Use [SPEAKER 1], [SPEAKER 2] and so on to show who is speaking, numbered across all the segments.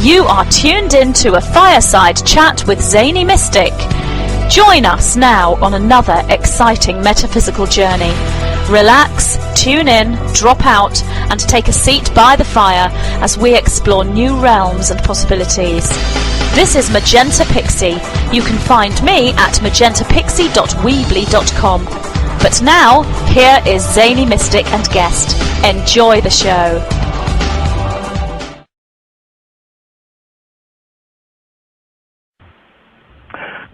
[SPEAKER 1] You are tuned in to a Fireside chat with Zany Mystic. Join us now on another exciting metaphysical journey. Relax, tune in, drop out, and take a seat by the fire as we explore new realms and possibilities. This is Magenta Pixie. You can find me at magentapixie.weebly.com. But now, here is Zany Mystic and guest. Enjoy the show.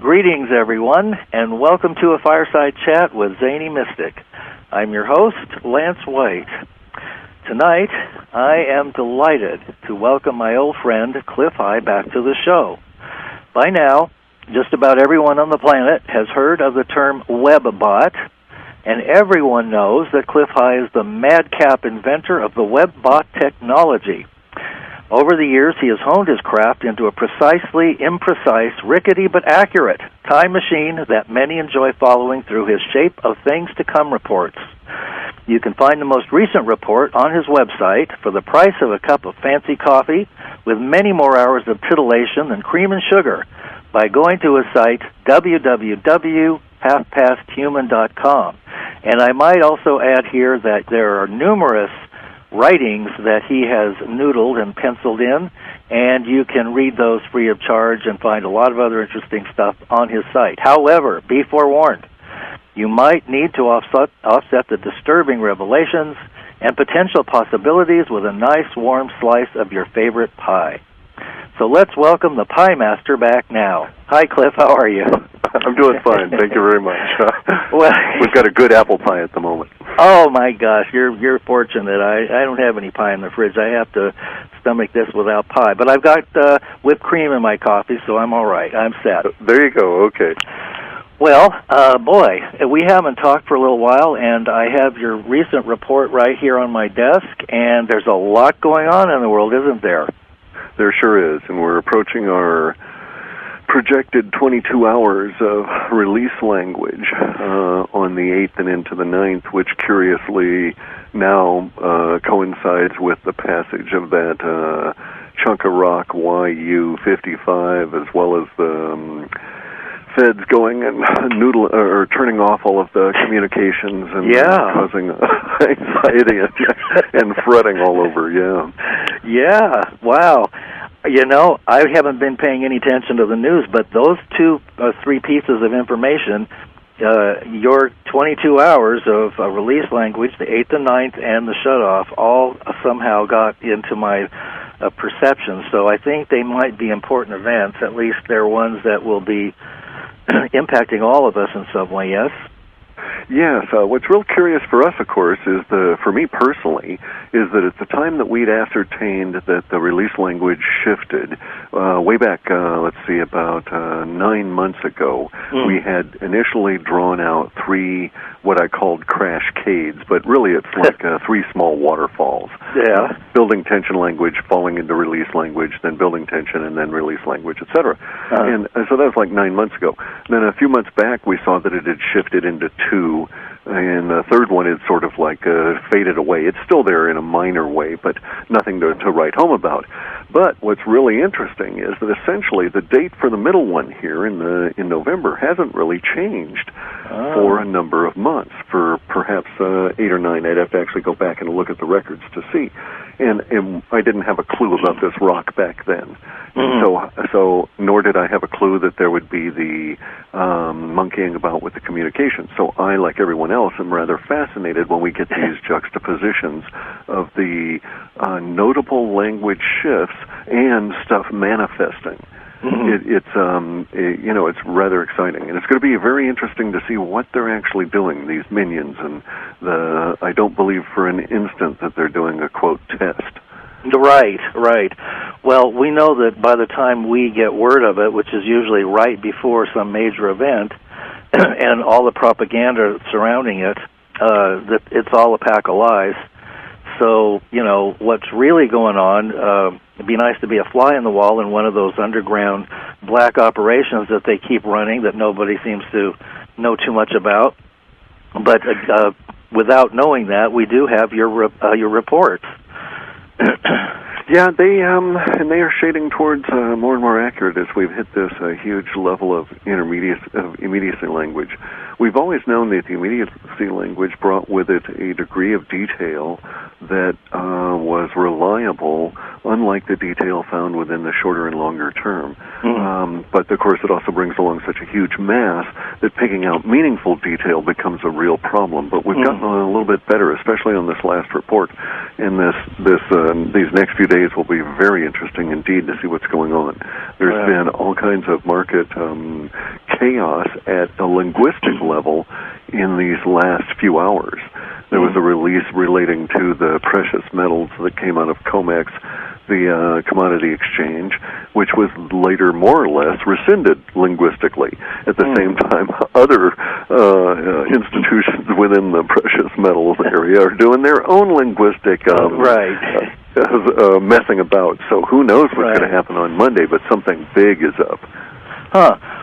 [SPEAKER 2] Greetings, everyone, and welcome to a Fireside Chat with Zany Mystic. I'm your host, Lance White. Tonight, I am delighted to welcome my old friend, CLIF HIGH, back to the show. By now, just about everyone on the planet has heard of the term webbot, and everyone knows that CLIF HIGH is the madcap inventor of the webbot technology. Over the years, he has honed his craft into a precisely imprecise, rickety but accurate time machine that many enjoy following through his Shape of Things to Come reports. You can find the most recent report on his website for the price of a cup of fancy coffee with many more hours of titillation than cream and sugar by going to his site, www.halfpasthuman.com. And I might also add here that there are numerous writings that he has noodled and penciled in, and you can read those free of charge and find a lot of other interesting stuff on his site. However, be forewarned, you might need to offset the disturbing revelations and potential possibilities with a nice warm slice of your favorite pie. So let's welcome the Pie Master back now. Hi, CLIF, how are you?
[SPEAKER 3] I'm doing fine, thank you very much.
[SPEAKER 2] Well,
[SPEAKER 3] we've got a good apple pie at the moment.
[SPEAKER 2] Oh my gosh, you're fortunate. I don't have any pie in the fridge. I have to stomach this without pie. But I've got whipped cream in my coffee, so I'm all right. I'm set.
[SPEAKER 3] There you go, okay.
[SPEAKER 2] Well, boy, we haven't talked for a little while, and I have your recent report right here on my desk, and there's a lot going on in the world, isn't there?
[SPEAKER 3] There sure is, and we're approaching our projected 22 hours of release language on the 8th and into the 9th, which curiously now coincides with the passage of that chunk of rock YU-55, as well as the Feds going and turning off all of the communications and causing anxiety and fretting all over,
[SPEAKER 2] Yeah, wow. You know, I haven't been paying any attention to the news, but those three pieces of information, your 22 hours of release language, the 8th and 9th, and the shutoff, all somehow got into my perception. So I think they might be important events. At least they're ones that will be impacting all of us in some way, yes?
[SPEAKER 3] Yes, what's real curious for us, of course, is for me personally, is that at the time that we'd ascertained that the release language shifted, way back, about 9 months ago, we had initially drawn out 3, what I called crashcades, but really it's like 3 small waterfalls.
[SPEAKER 2] Yeah.
[SPEAKER 3] Building tension language, falling into release language, then building tension, and then release language, etc. And so that was like 9 months ago. Then a few months back, we saw that it had shifted into 2, and the third one is sort of like faded away. It's still there in a minor way, but nothing to write home about. But what's really interesting is that essentially the date for the middle one here in November hasn't really changed for a number of months, for perhaps 8 or 9. I'd have to actually go back and look at the records to see. And I didn't have a clue about this rock back then. So nor did I have a clue that there would be the monkeying about with the communication. So I, like everyone else, am rather fascinated when we get these juxtapositions of the notable language shifts and stuff manifesting. It's rather exciting, and it's going to be very interesting to see what they're actually doing, these minions, and I don't believe for an instant that they're doing a, quote, test.
[SPEAKER 2] Right. Well, we know that by the time we get word of it, which is usually right before some major event, and all the propaganda surrounding it, that it's all a pack of lies. So, what's really going on, it'd be nice to be a fly in the wall in one of those underground black operations that they keep running that nobody seems to know too much about. But without knowing that, we do have your reports.
[SPEAKER 3] Yeah, they are shading towards more and more accurate as we've hit this huge level of immediacy language. We've always known that the immediacy language brought with it a degree of detail that was reliable, unlike the detail found within the shorter and longer term. But of course, it also brings along such a huge mass that picking out meaningful detail becomes a real problem. But we've gotten a little bit better, especially on this last report. And these next few days will be very interesting indeed to see what's going on. There's been all kinds of market chaos at a linguistic level in these last few hours. There was a release relating to the precious metals that came out of COMEX, the commodity exchange, which was later more or less rescinded linguistically. At the same time, other institutions within the precious metals area are doing their own linguistic messing about. So who knows what's going to happen on Monday, but something big is up.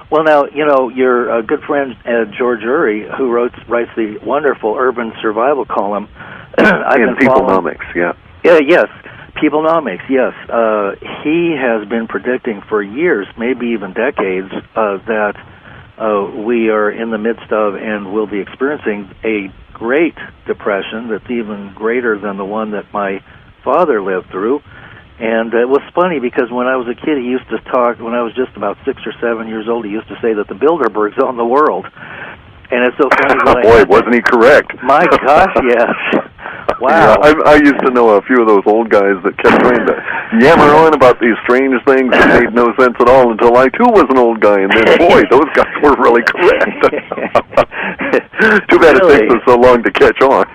[SPEAKER 2] Well, now, your good friend George Urey, who writes the wonderful Urban Survival column.
[SPEAKER 3] In Peoplenomics,
[SPEAKER 2] Yes, Peoplenomics, yes. He has been predicting for years, maybe even decades, that we are in the midst of and will be experiencing a Great Depression that's even greater than the one that my father lived through. And it was funny because when I was a kid, he used to talk, when I was just about 6 or 7 years old, he used to say that the Bilderbergs own the world. And it's so funny that
[SPEAKER 3] boy, wasn't he correct?
[SPEAKER 2] My gosh, yes. Wow.
[SPEAKER 3] Yeah, I used to know a few of those old guys that kept trying to yammer on about these strange things that made no sense at all until I, too, was an old guy. And then, boy, those guys were really correct. Too bad it takes us so long to catch on.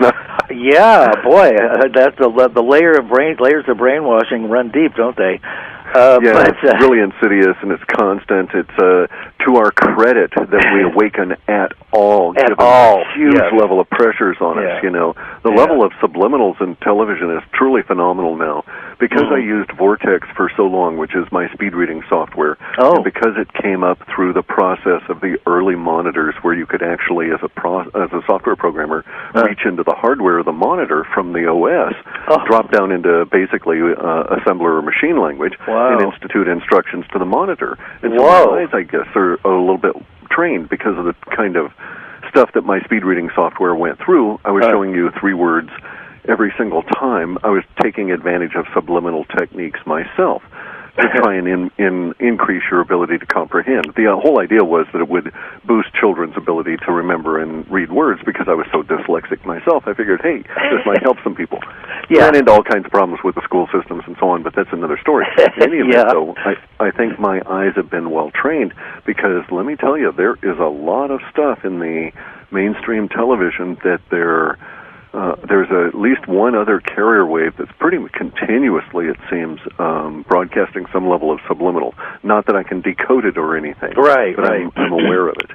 [SPEAKER 2] Yeah, boy, that's the layers of brainwashing run deep, don't they?
[SPEAKER 3] It's really insidious and it's constant. It's to our credit that we awaken at all, given the huge level of pressures on us. The level of subliminals in television is truly phenomenal now. Because I used Vortex for so long, which is my speed reading software, and because it came up through the process of the early monitors, where you could actually, as a software programmer, reach into the hardware of the monitor from the OS, drop down into basically assembler or machine language, and institute instructions to the monitor. And so my eyes, I guess, are a little bit trained because of the kind of stuff that my speed reading software went through. I was showing you 3 words every single time. I was taking advantage of subliminal techniques myself to try and increase your ability to comprehend. The whole idea was that it would boost children's ability to remember and read words. Because I was so dyslexic myself, I figured, hey, this might help some people. Ran into all kinds of problems with the school systems and so on, but that's another story. In any event, though, I think my eyes have been well trained, because let me tell you, there is a lot of stuff in the mainstream television that there's at least one other carrier wave that's pretty continuously, it seems, broadcasting some level of subliminal. Not that I can decode it or anything, but I'm aware of it.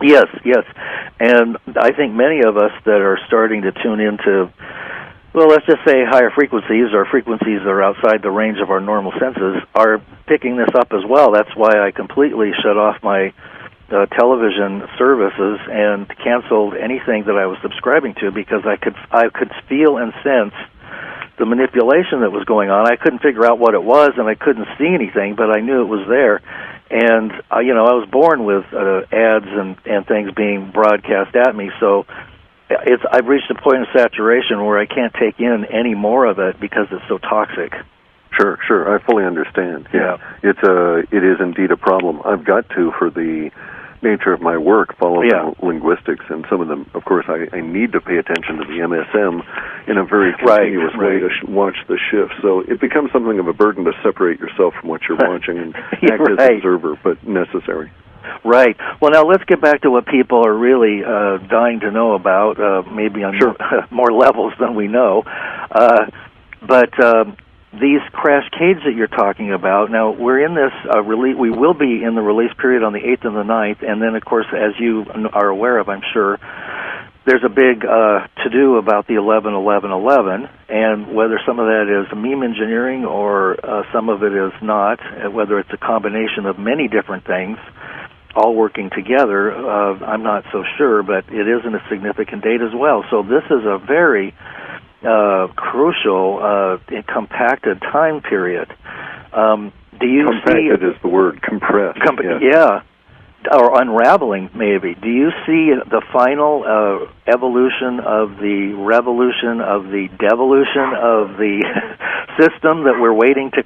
[SPEAKER 2] Yes. And I think many of us that are starting to tune into, well, let's just say higher frequencies, or frequencies that are outside the range of our normal senses, are picking this up as well. That's why I completely shut off my television services and canceled anything that I was subscribing to, because I could feel and sense the manipulation that was going on. I couldn't figure out what it was, and I couldn't see anything, but I knew it was there. And I was born with ads and things being broadcast at me, so I've reached a point of saturation where I can't take in any more of it because it's so toxic.
[SPEAKER 3] Sure, I fully understand. Yeah. It is indeed a problem. I've got to, for the nature of my work, follow linguistics, and some of them, of course, I need to pay attention to the MSM in a very continuous way to watch the shifts. So it becomes something of a burden to separate yourself from what you're watching and act as an observer, but necessary.
[SPEAKER 2] Right. Well, now let's get back to what people are really dying to know about, maybe on more levels than we know. But these crashcades that you're talking about, now we're in this we will be in the release period on the 8th and the 9th, and then, of course, as you are aware of, I'm sure, there's a big to-do about the 11-11-11, and whether some of that is meme engineering or some of it is not, whether it's a combination of many different things all working together, I'm not so sure, but it isn't a significant date as well. So this is a very crucial, compacted time period. Do you
[SPEAKER 3] compacted
[SPEAKER 2] see...
[SPEAKER 3] is the word, compressed.
[SPEAKER 2] Yeah. Or unraveling, maybe. Do you see the final evolution of the revolution of the devolution of the system that we're waiting to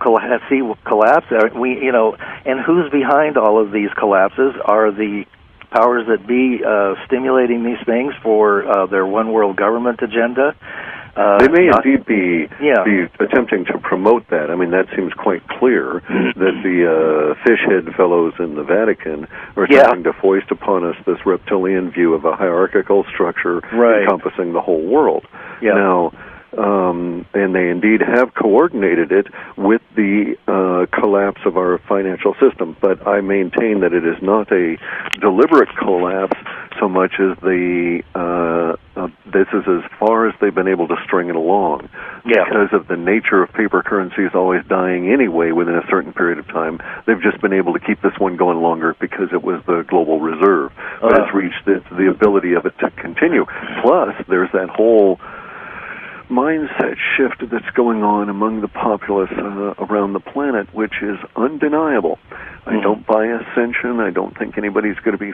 [SPEAKER 2] see collapse? And who's behind all of these collapses? Are the powers that be stimulating these things for their one world government agenda?
[SPEAKER 3] They may indeed be attempting to promote that. I mean, that seems quite clear that the fish-head fellows in the Vatican are trying to foist upon us this reptilian view of a hierarchical structure encompassing the whole world. Yeah. Now, and they indeed have coordinated it with the collapse of our financial system, but I maintain that it is not a deliberate collapse so much as this is as far as they've been able to string it along. Because of the nature of paper currencies always dying anyway within a certain period of time, they've just been able to keep this one going longer because it was the global reserve. But it's reached the ability of it to continue. Plus, there's that whole mindset shift that's going on among the populace around the planet, which is undeniable. I don't buy ascension. I don't think anybody's going to be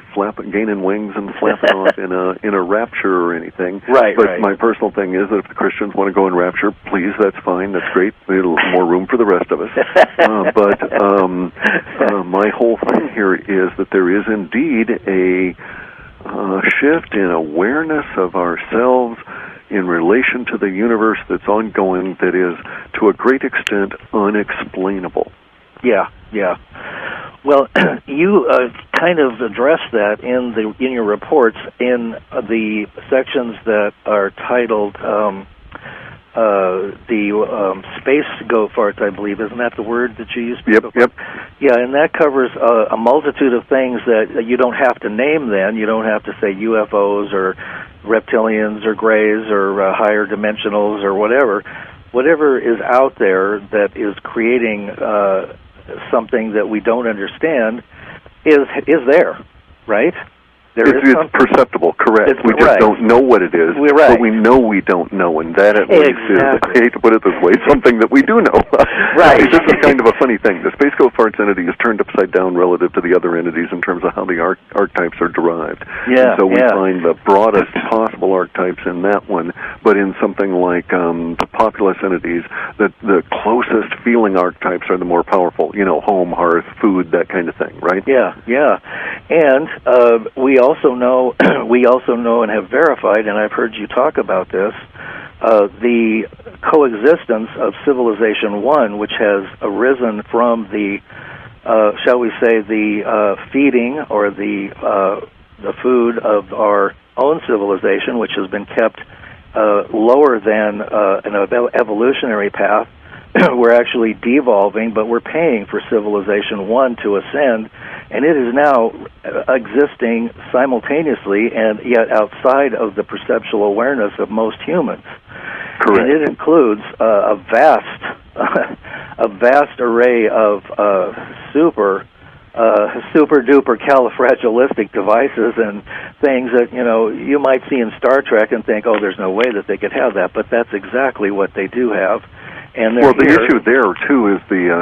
[SPEAKER 3] gaining wings and flapping off in a rapture or anything. But my personal thing is that if the Christians want to go in rapture, please, that's fine. That's great. A little more room for the rest of us. But my whole thing here is that there is indeed a shift in awareness of ourselves in relation to the universe that's ongoing that is, to a great extent, unexplainable. Yeah.
[SPEAKER 2] Well, you kind of addressed that in your reports in the sections that are titled the space go-farts, I believe. Isn't that the word that you used?
[SPEAKER 3] Yep.
[SPEAKER 2] Yeah, and that covers a multitude of things that you don't have to name then. You don't have to say UFOs or reptilians or grays or higher dimensionals or whatever. Whatever is out there that is creating something that we don't understand is there, right?
[SPEAKER 3] It's perceptible, correct. We just don't know what it is, but we know we don't know, and that at least is, I hate to put it this way, something that we do know. This is kind of a funny thing. The space go-farts entity is turned upside down relative to the other entities in terms of how the archetypes are derived. So we find the broadest possible archetypes in that one, but in something like the populous entities, the closest feeling archetypes are the more powerful, home, hearth, food, that kind of thing, right?
[SPEAKER 2] Yeah. And we also know and have verified, and I've heard you talk about this, the coexistence of Civilization 1, which has arisen from the, shall we say, the feeding or the food of our own civilization, which has been kept lower than an evolutionary path. We're actually devolving, but we're paying for Civilization 1 to ascend, and it is now existing simultaneously and yet outside of the perceptual awareness of most humans.
[SPEAKER 3] Correct.
[SPEAKER 2] And it includes a vast array of super duper califragilistic devices and things that you might see in Star Trek and think, oh, there's no way that they could have that, but that's exactly what they do have. And
[SPEAKER 3] well, the issue there too is the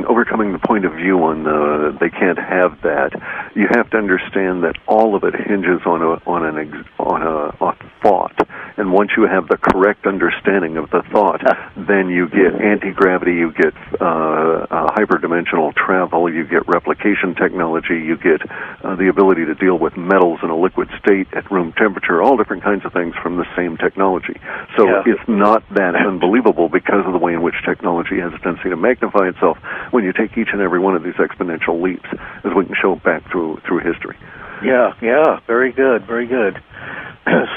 [SPEAKER 3] overcoming the point of view on they can't have that. You have to understand that all of it hinges on a thought, and once you have the correct understanding of the thought, then you get anti-gravity, you get hyperdimensional travel, you get replication technology, you get the ability to deal with metals in a liquid state at room temperature, all different kinds of things from the same technology. So it's not that unbelievable because of the way in which technology has a tendency to magnify itself when you take each and every one of these exponential leaps, as we can show back through history.
[SPEAKER 2] Yeah, very good.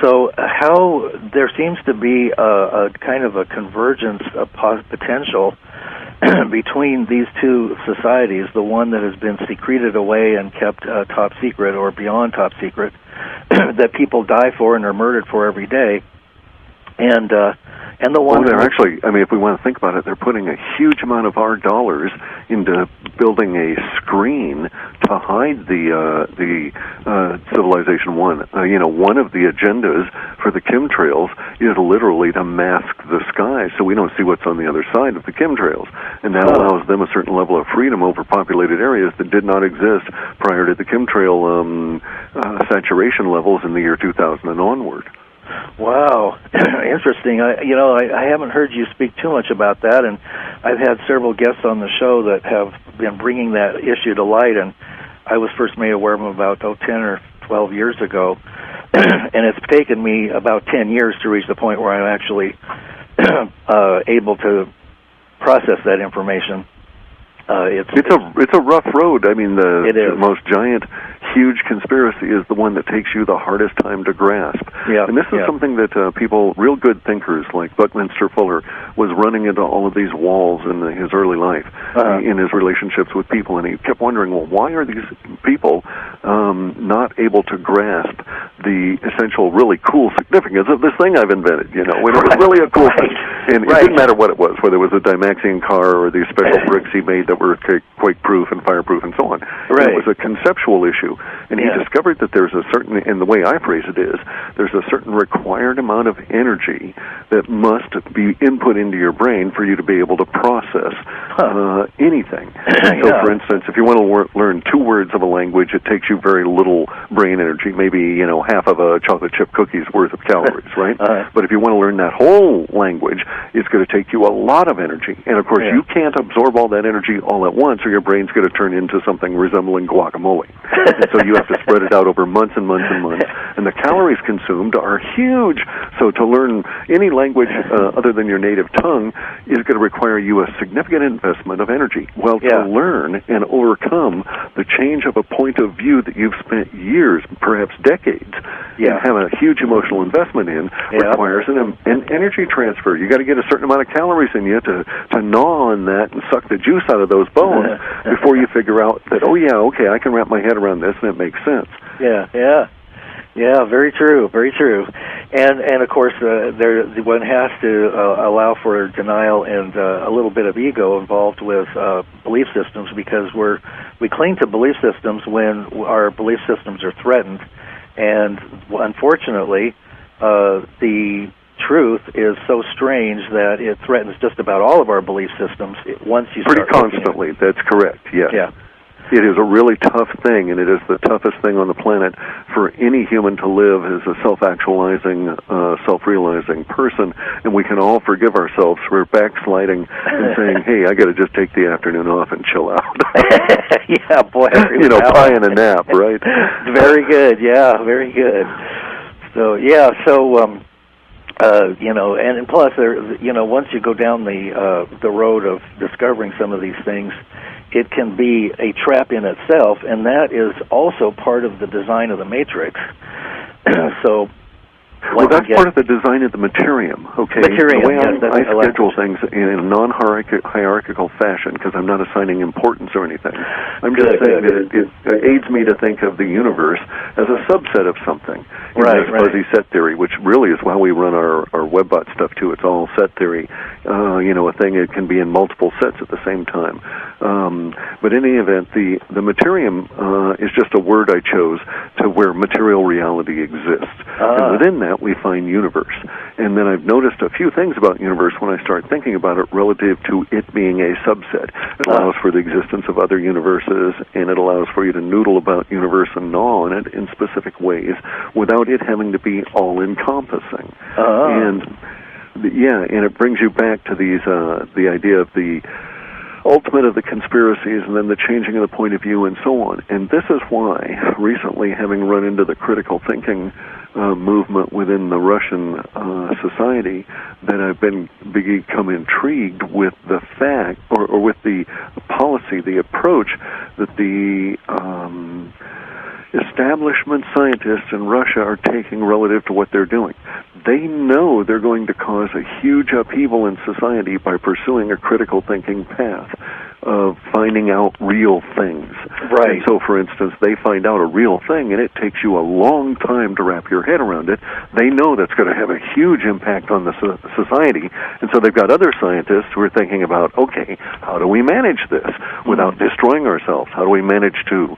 [SPEAKER 2] So how there seems to be a kind of a convergence of potential between these two societies, the one that has been secreted away and kept top secret or beyond top secret, that people die for and are murdered for every day, and the one...
[SPEAKER 3] Well, they're actually, if we want to think about it, they're putting a huge amount of our dollars into building a screen to to hide the Civilization One. One of the agendas for the chemtrails is literally to mask the sky so we don't see what's on the other side of the chemtrails. And that allows them a certain level of freedom over populated areas that did not exist prior to the chemtrail saturation levels in the year 2000 and onward.
[SPEAKER 2] Wow, interesting. I haven't heard you speak too much about that, and I've had several guests on the show that have been bringing that issue to light, and I was first made aware of them about 10 or 12 years ago, and it's taken me about 10 years to reach the point where I'm actually able to process that information.
[SPEAKER 3] It's a rough road. I mean, the most giant, huge conspiracy is the one that takes you the hardest time to grasp.
[SPEAKER 2] Yeah,
[SPEAKER 3] and this is something that people, real good thinkers like Buckminster Fuller, was running into all of these walls in his early life, in his relationships with people, and he kept wondering, well, why are these people not able to grasp the essential, really cool significance of this thing I've invented? When it was really a cool thing, and it didn't matter what it was, whether it was a Dymaxion car or these special bricks he made that were quake-proof and fireproof and so on. Right. It was a conceptual issue, and he discovered that there's a certain, and the way I phrase it is, there's a certain required amount of energy that must be input into your brain for you to be able to process anything. So, for instance, if you want to learn 2 words of a language, it takes you very little brain energy, maybe half of a chocolate chip cookie's worth of calories, right? But if you want to learn that whole language, it's going to take you a lot of energy, and of course you can't absorb all that energy all at once, or your brain's going to turn into something resembling guacamole. And so you have to spread it out over months and months and months, and the calories consumed are huge. So to learn any language other than your native tongue is going to require you a significant investment of energy. Well, to learn and overcome the change of a point of view that you've spent years, perhaps decades, and have a huge emotional investment in, requires an energy transfer. You got to get a certain amount of calories in you to gnaw on that and suck the juice out of those bones before you figure out that, I can wrap my head around this and it makes sense. Yeah, very true, very true. And of course, one has to allow for denial and a little bit of ego involved with belief systems, because we cling to belief systems when our belief systems are threatened, and unfortunately, the truth is so strange that it threatens just about all of our belief systems once you start pretty constantly. That's correct. Yes.
[SPEAKER 2] Yeah.
[SPEAKER 3] It is a really tough thing, and it is the toughest thing on the planet for any human to live as a self-actualizing, self-realizing person, and we can all forgive ourselves for backsliding and saying, hey, I got to just take the afternoon off and chill out.
[SPEAKER 2] Yeah, boy.
[SPEAKER 3] Pie and a nap, right?
[SPEAKER 2] Very good, very good. So, and plus, once you go down the road of discovering some of these things, it can be a trap in itself, and that is also part of the design of the Matrix. So,
[SPEAKER 3] that's part of the design of the materium, okay?
[SPEAKER 2] Materium,
[SPEAKER 3] the way I schedule things in a non-hierarchical fashion, because I'm not assigning importance or anything. I'm just saying that it aids me to think of the universe as a subset of something. Right. Fuzzy set theory, which really is how we run our WebBot stuff, too. It's all set theory. A thing that can be in multiple sets at the same time. But in any event, the materium is just a word I chose to where material reality exists. And within that, we find universe. And then I've noticed a few things about universe when I start thinking about it relative to it being a subset. It allows for the existence of other universes, and it allows for you to noodle about universe and gnaw on it in specific ways without it having to be all-encompassing. And it brings you back to these the idea of the ultimate of the conspiracies, and then the changing of the point of view, and so on. And this is why, recently, having run into the critical thinking movement within the Russian society, that I've become intrigued with the fact, or with the policy, the approach that the establishment scientists in Russia are taking relative to what they're doing. They know they're going to cause a huge upheaval in society by pursuing a critical thinking path of finding out real things.
[SPEAKER 2] Right.
[SPEAKER 3] And so, for instance, they find out a real thing, and it takes you a long time to wrap your head around it. They know that's going to have a huge impact on the society, and so they've got other scientists who are thinking about, okay, how do we manage this without destroying ourselves? How do we manage to,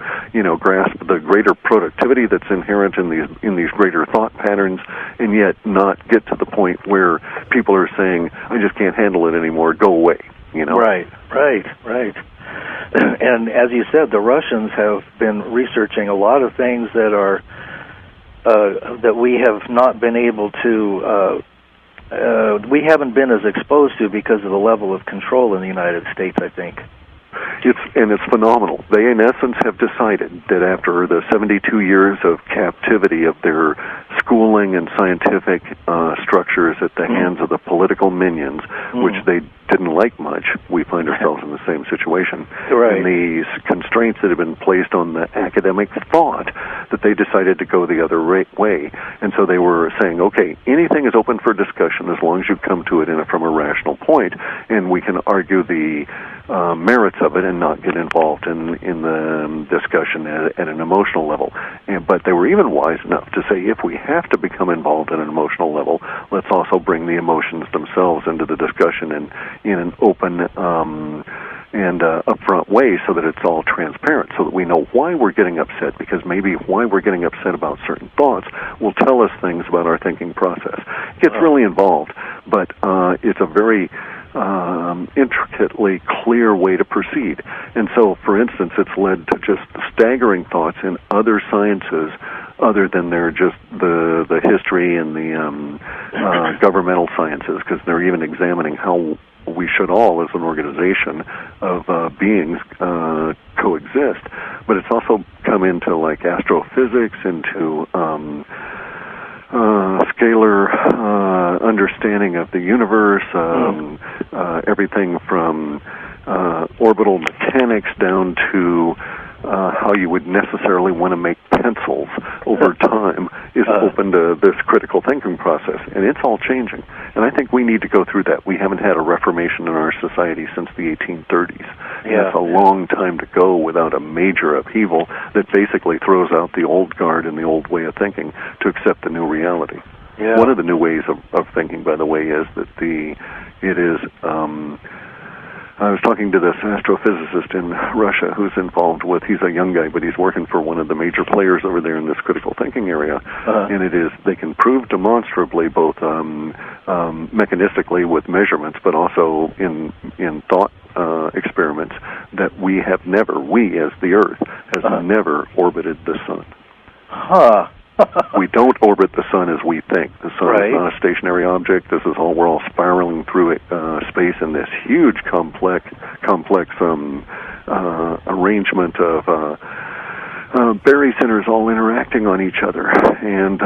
[SPEAKER 3] grasp the greater productivity that's inherent in these greater thought patterns, and yet not get to the point where people are saying, I just can't handle it anymore, go away,
[SPEAKER 2] Right. And as you said, the Russians have been researching a lot of things that are that we have not been able to, we haven't been as exposed to because of the level of control in the United States, I think.
[SPEAKER 3] It's phenomenal. They, in essence, have decided that after the 72 years of captivity of their schooling and scientific structures at the hands of the political minions, which they didn't like much, we find ourselves in the same situation.
[SPEAKER 2] Right.
[SPEAKER 3] And these constraints that have been placed on the academic thought, that they decided to go the other way. And so they were saying, okay, anything is open for discussion as long as you come to it from a rational point, and we can argue the merits of it and not get involved in the discussion at an emotional level. But they were even wise enough to say, if we have to become involved at an emotional level, let's also bring the emotions themselves into the discussion and in an open and upfront way, so that it's all transparent, so that we know why we're getting upset, because maybe why we're getting upset about certain thoughts will tell us things about our thinking process. It gets really involved, but it's a very intricately clear way to proceed. And so, for instance, it's led to just staggering thoughts in other sciences other than just the history and the governmental sciences, because they're even examining how we should all, as an organization of beings, coexist. But it's also come into like astrophysics, into scalar understanding of the universe, everything from orbital mechanics down to how you would necessarily want to make pencils over time is open to this critical thinking process. And it's all changing. And I think we need to go through that. We haven't had a reformation in our society since the 1830s.
[SPEAKER 2] Yeah.
[SPEAKER 3] It's a long time to go without a major upheaval that basically throws out the old guard and the old way of thinking to accept the new reality.
[SPEAKER 2] Yeah.
[SPEAKER 3] One of the new ways of thinking, by the way, is that I was talking to this astrophysicist in Russia who's involved with, he's a young guy, but he's working for one of the major players over there in this critical thinking area. And they can prove demonstrably, both mechanistically with measurements, but also in thought experiments, that we as the Earth, has never orbited the sun. We don't orbit the sun as we think. The sun is not a stationary object. We're all spiraling through space in this huge, complex arrangement of Berry centers all interacting on each other, and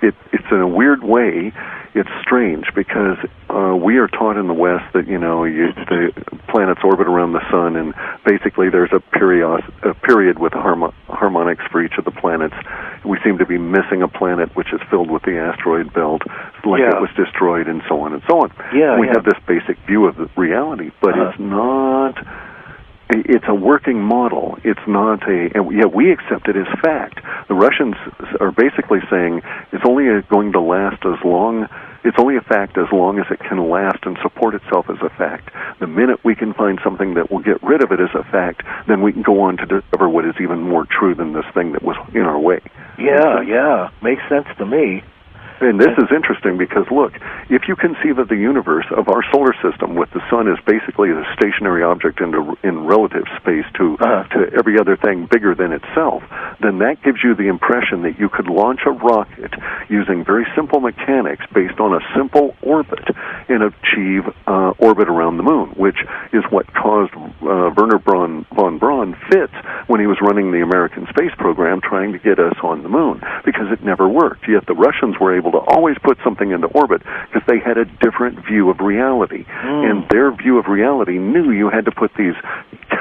[SPEAKER 3] it's in a weird way. It's strange because we are taught in the West that the planets orbit around the sun, and basically there's a period with harmonics for each of the planets. We seem to be missing a planet which is filled with the asteroid belt, like it was destroyed, and so on and so on. We have this basic view of the reality, but it's not. It's a working model. It's not and yet we accept it as fact. The Russians are basically saying it's only going to last as long. It's only a fact as long as it can last and support itself as a fact. The minute we can find something that will get rid of it as a fact, then we can go on to discover what is even more true than this thing that was in our way.
[SPEAKER 2] Yeah, makes sense to me.
[SPEAKER 3] And this is interesting because, look, if you conceive of the universe, of our solar system, with the sun as basically a stationary object in relative space to every other thing bigger than itself, then that gives you the impression that you could launch a rocket using very simple mechanics based on a simple orbit and achieve orbit around the moon, which is what caused Wernher von Braun fits when he was running the American space program trying to get us on the moon, because it never worked. Yet the Russians were able to always put something into orbit because they had a different view of reality. And their view of reality knew you had to put these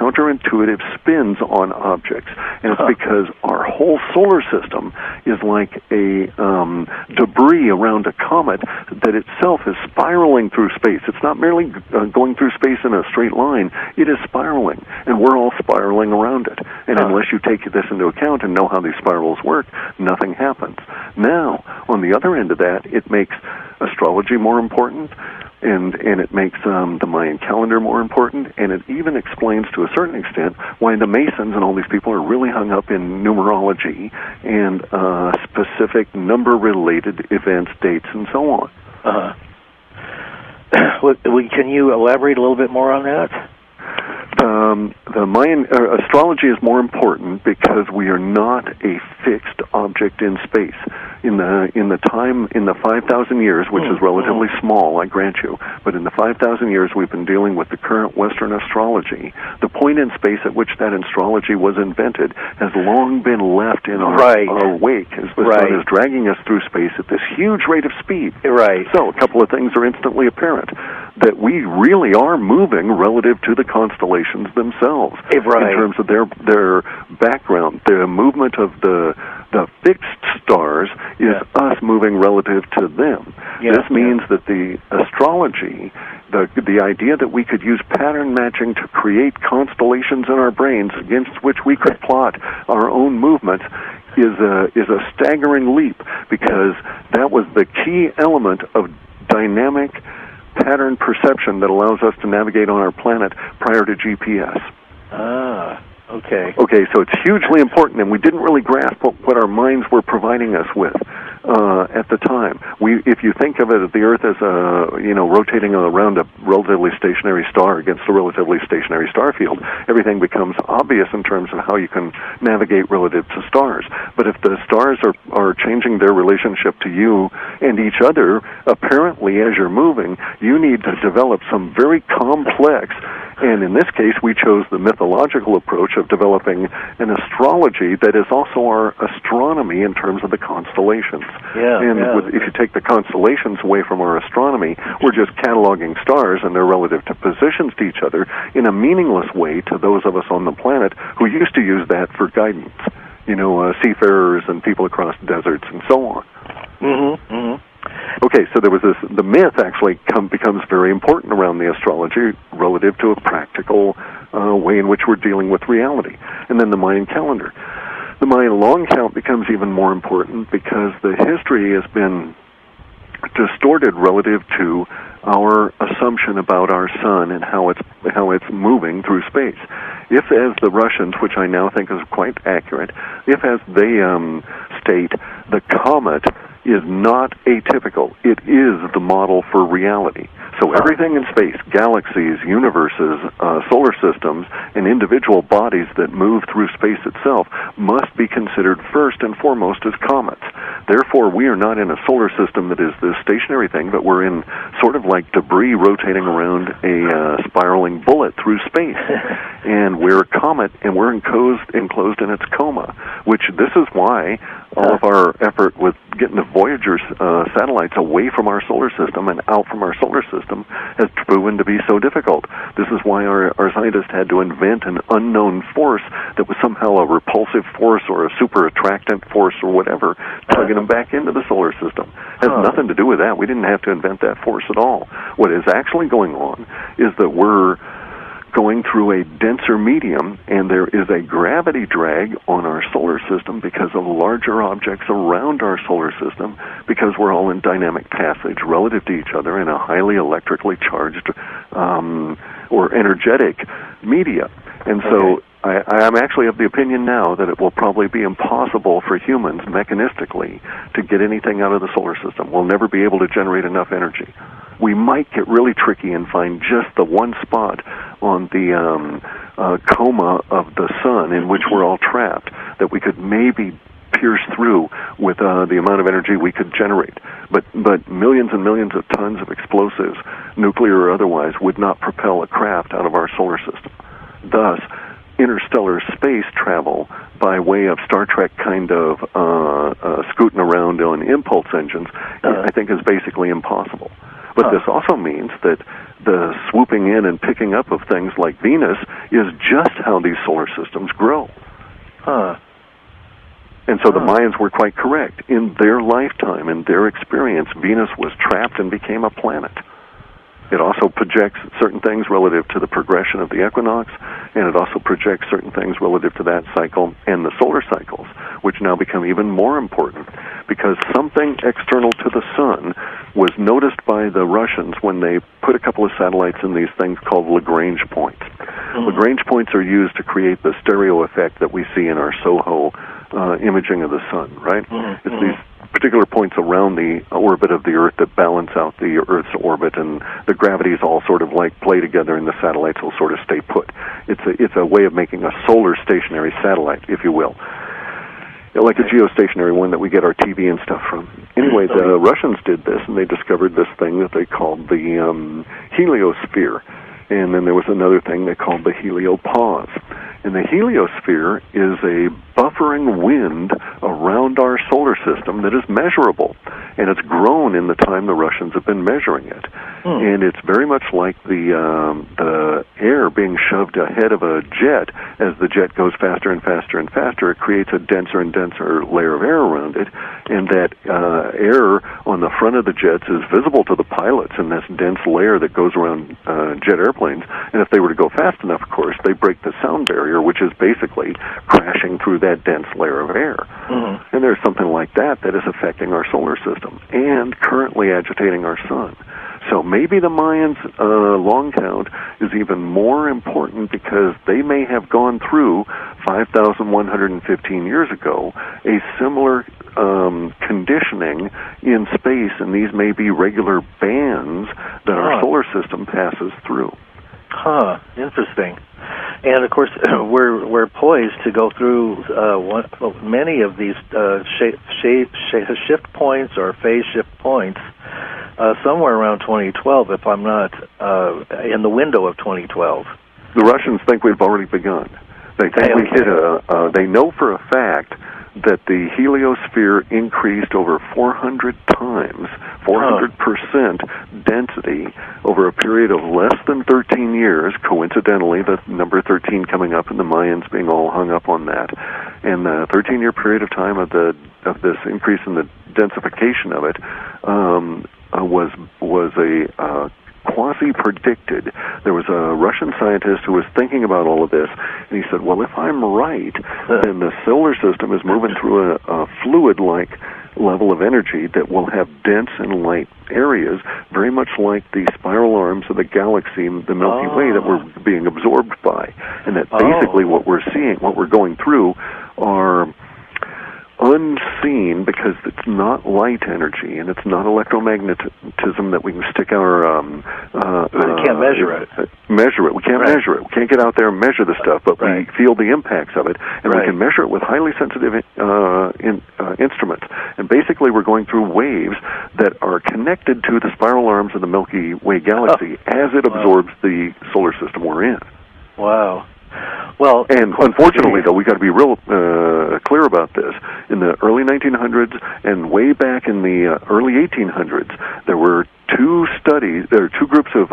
[SPEAKER 3] counterintuitive spins on objects. And it's because our whole solar system is like a debris around a comet that itself is spiraling through space. It's not merely going through space in a straight line. It is spiraling, and we're all spiraling around it. And unless you take this into account and know how these spirals work, nothing happens. Now, on the other end of that, it makes astrology more important, and it makes the Mayan calendar more important, and it even explains to a certain extent why the Masons and all these people are really hung up in numerology and specific number-related events, dates, and so on.
[SPEAKER 2] Can you elaborate a little bit more on that?
[SPEAKER 3] The Mayan astrology is more important because we are not a fixed object in space. In the 5,000 years, which is relatively small, I grant you, but in the 5,000 years we've been dealing with the current Western astrology, the point in space at which that astrology was invented has long been left in our wake as the sun is dragging us through space at this huge rate of speed.
[SPEAKER 2] Right.
[SPEAKER 3] So a couple of things are instantly apparent. That we really are moving relative to the constellations themselves in terms of their background. The movement of the fixed stars is us moving relative to them. This means that the astrology, the idea that we could use pattern matching to create constellations in our brains against which we could plot our own movements is a staggering leap, because that was the key element of dynamic pattern perception that allows us to navigate on our planet prior to GPS. Okay, so it's hugely important, and we didn't really grasp what our minds were providing us with at the time. If you think of it, the Earth as rotating around a relatively stationary star against a relatively stationary star field, everything becomes obvious in terms of how you can navigate relative to stars. But if the stars are changing their relationship to you and each other, apparently as you're moving, you need to develop some very complex, and in this case we chose the mythological approach of developing an astrology that is also our astronomy in terms of the constellations. If you take the constellations away from our astronomy, we're just cataloging stars and their relative to positions to each other in a meaningless way to those of us on the planet who used to use that for guidance. Seafarers and people across deserts and so on. Okay, so there was the myth actually becomes very important around the astrology relative to a practical way in which we're dealing with reality. And then the Mayan calendar. The Mayan long count becomes even more important because the history has been distorted relative to our assumption about our sun and how it's moving through space. If, as the Russians, which I now think is quite accurate, if, as they state, the comet is not atypical, it is the model for reality. So everything in space, galaxies, universes, solar systems, and individual bodies that move through space itself must be considered first and foremost as comets. Therefore, we are not in a solar system that is this stationary thing, but we're in sort of like debris rotating around a spiraling bullet through space. And we're a comet, and we're enclosed in its coma, which this is why all of our effort with getting the Voyager satellites away from our solar system and out from our solar system has proven to be so difficult. This is why our scientists had to invent an unknown force that was somehow a repulsive force or a super attractant force or whatever, tugging them back into the solar system. It has nothing to do with that. We didn't have to invent that force at all. What is actually going on is that we're going through a denser medium, and there is a gravity drag on our solar system because of larger objects around our solar system, because we're all in dynamic passage relative to each other in a highly electrically charged or energetic media. And so I'm actually of the opinion now that it will probably be impossible for humans mechanistically to get anything out of the solar system. We'll never be able to generate enough energy. We might get really tricky and find just the one spot on the coma of the sun in which we're all trapped that we could maybe pierce through with the amount of energy we could generate. But millions and millions of tons of explosives, nuclear or otherwise, would not propel a craft out of our solar system. Thus, interstellar space travel by way of Star Trek kind of scooting around on impulse engines, I think is basically impossible. But this also means that the swooping in and picking up of things like Venus is just how these solar systems grow. And so the Mayans were quite correct. In their lifetime, in their experience, Venus was trapped and became a planet. It also projects certain things relative to the progression of the equinox, and it also projects certain things relative to that cycle and the solar cycles, which now become even more important because something external to the sun was noticed by the Russians when they put a couple of satellites in these things called Lagrange points. Lagrange points are used to create the stereo effect that we see in our SOHO imaging of the sun, right? It's these particular points around the orbit of the Earth that balance out the Earth's orbit, and the gravities all sort of like play together, and the satellites will sort of stay put. It's a way of making a solar stationary satellite, if you will, like a geostationary one that we get our TV and stuff from. Anyway, the Russians did this, and they discovered this thing that they called the heliosphere, and then there was another thing they called the heliopause. And the heliosphere is a buffering wind around our solar system that is measurable. And it's grown in the time the Russians have been measuring it. And it's very much like the air being shoved ahead of a jet. As the jet goes faster and faster and faster, it creates a denser and denser layer of air around it. And that air on the front of the jets is visible to the pilots in this dense layer that goes around jet airplanes. And if they were to go fast enough, of course, they break the sound barrier, which is basically crashing through that dense layer of air. And there's something like that is affecting our solar system and currently agitating our sun. So maybe the Mayans' long count is even more important because they may have gone through 5,115 years ago a similar conditioning in space, and these may be regular bands that our solar system passes through.
[SPEAKER 2] Interesting. And of course, we're poised to go through many of these shift points or phase shift points somewhere around 2012, if I'm not in the window of 2012.
[SPEAKER 3] The Russians think we've already begun. They think we hit they know for a fact that the heliosphere increased over 400 times, 400% density over a period of less than 13 years, coincidentally, the number 13 coming up and the Mayans being all hung up on that. And the 13-year period of time of this increase in the densification of it was a quasi-predicted. There was a Russian scientist who was thinking about all of this, and he said, well, if I'm right, then the solar system is moving through a fluid-like level of energy that will have dense and light areas, very much like the spiral arms of the galaxy, the Milky Way, that we're being absorbed by. And that basically what we're seeing, what we're going through, are unseen because it's not light energy and it's not electromagnetism that we can stick our
[SPEAKER 2] we can't measure it.
[SPEAKER 3] We can't measure it. We can't get out there and measure the stuff, but we feel the impacts of it, and we can measure it with highly sensitive instruments. And basically, we're going through waves that are connected to the spiral arms of the Milky Way galaxy as it absorbs the solar system we're in.
[SPEAKER 2] Wow. Well,
[SPEAKER 3] and unfortunately, though, we got to be real clear about this. In the early 1900s and way back in the early 1800s, there were two groups of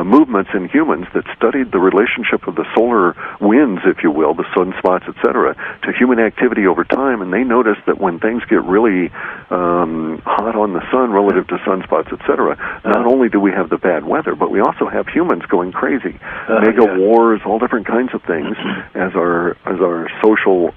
[SPEAKER 3] movements in humans that studied the relationship of the solar winds, if you will, the sunspots, etc., to human activity over time, and they noticed that when things get really hot on the sun relative to sunspots, etc., not only do we have the bad weather, but we also have humans going crazy, mega wars, all different kinds of things, as our social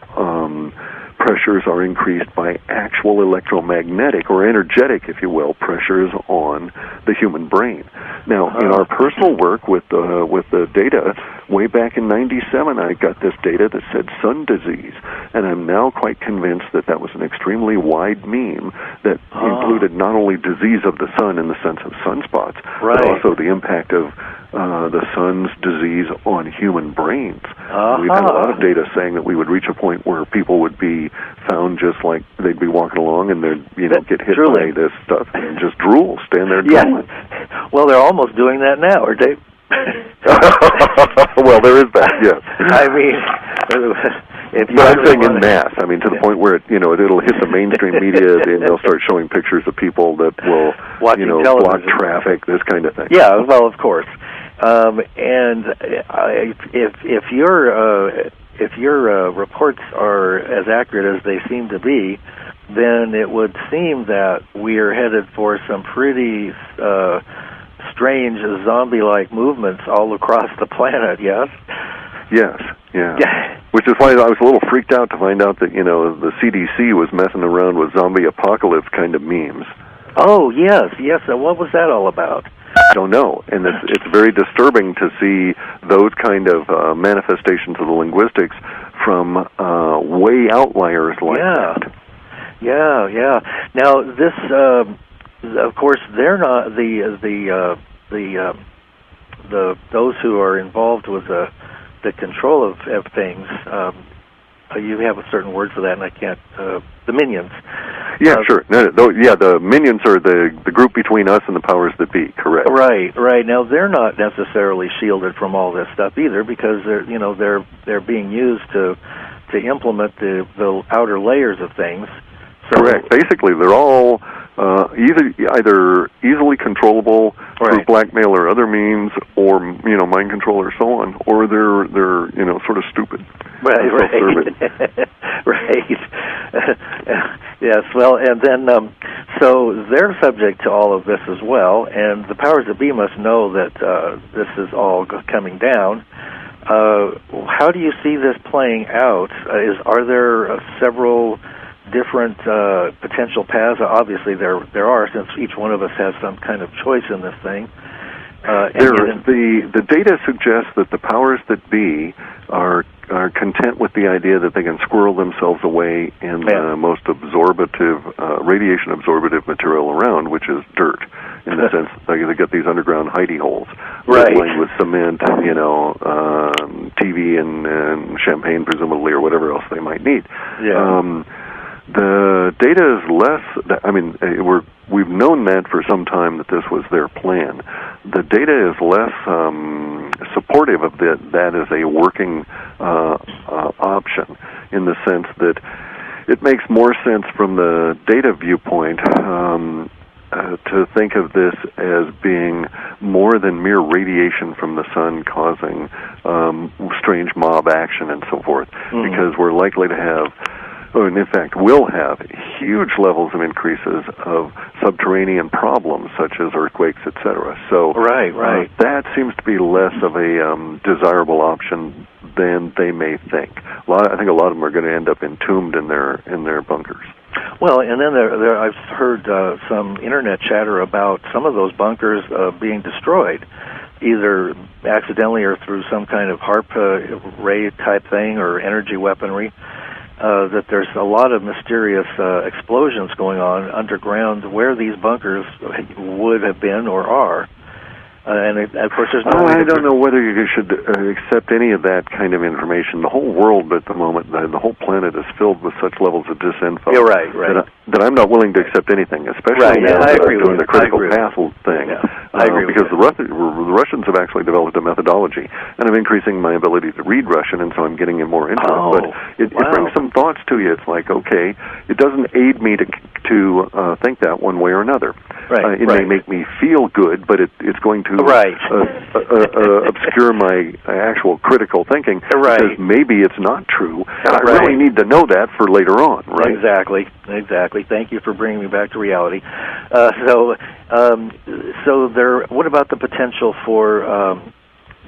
[SPEAKER 3] pressures are increased by actual electromagnetic or energetic, if you will, pressures on the human brain. Now, in our personal work with the data, way back in '97, I got this data that said sun disease, and I'm now quite convinced that that was an extremely wide meme that included not only disease of the sun in the sense of sunspots, but also the impact of the sun's disease on human brains. We've had a lot of data saying that we would reach a point where people would be found just like they'd be walking along and they'd get hit by this stuff and just drool, stand there drooling.
[SPEAKER 2] Well, they're almost doing that now, are they?
[SPEAKER 3] Well, there is that, yes.
[SPEAKER 2] I mean,
[SPEAKER 3] But I'm saying in mass. I mean, to the point where it'll hit the mainstream media, and they'll start showing pictures of people that will, block traffic, this kind of thing.
[SPEAKER 2] Yeah, well, of course. And if your reports are as accurate as they seem to be, then it would seem that we are headed for some pretty strange zombie-like movements all across the planet. Yes.
[SPEAKER 3] Yes. Yeah. Which is why I was a little freaked out to find out that the CDC was messing around with zombie apocalypse kind of memes.
[SPEAKER 2] Oh yes. What was that all about?
[SPEAKER 3] I don't know, and it's very disturbing to see those kind of manifestations of the linguistics from way outliers like that. Yeah. Now this, of course, they're not those who are involved with the control of things. You have a certain word for that, and I can't. The minions. Yeah, sure. The minions are the group between us and the powers that be. Correct.
[SPEAKER 2] Right. Now they're not necessarily shielded from all this stuff either, because they're being used to implement the outer layers of things. So,
[SPEAKER 3] correct. Basically, they're all either easily controllable through blackmail or other means, or mind control or so on, or they're sort of stupid.
[SPEAKER 2] Right. Right. Yes. Well, and then so they're subject to all of this as well, and the powers that be must know that this is all coming down. How do you see this playing out? Are there several different potential paths? Obviously, there are, since each one of us has some kind of choice in this thing.
[SPEAKER 3] The data suggests that the powers that be are content with the idea that they can squirrel themselves away in the most radiation absorptive material around, which is dirt. In the sense, they get these underground hidey holes, lined with cement, TV and champagne, presumably, or whatever else they might need. Yeah. The data is less. I mean, we've known that for some time that this was their plan. The data is less supportive of that as a working option, in the sense that it makes more sense from the data viewpoint to think of this as being more than mere radiation from the sun causing strange mob action and so forth, because we're likely to have, and in fact will have, huge levels of increases of subterranean problems such as earthquakes, etc. So that seems to be less of a desirable option than they may think. I think a lot of them are going to end up entombed in their bunkers. Well, and then I've heard some internet chatter about some of those bunkers being destroyed, either accidentally or through some kind of HARP ray type thing or energy weaponry. That there's a lot of mysterious explosions going on underground where these bunkers would have been or are. And of course, there's no. I don't know whether you should accept any of that kind of information. The whole world at the moment, the whole planet is filled with such levels of disinfo. You're right. That I'm not willing to accept anything, especially now doing the critical path thing. Yeah. I agree because the Russians have actually developed a methodology, and I'm increasing my ability to read Russian, and so I'm getting more into it. But it brings some thoughts to you. It's like, okay, it doesn't aid me to think that one way or another. It may make me feel good, but it's going to obscure my actual critical thinking, because maybe it's not true, and I really need to know that for later on, right? Exactly. Thank you for bringing me back to reality. What about the potential for,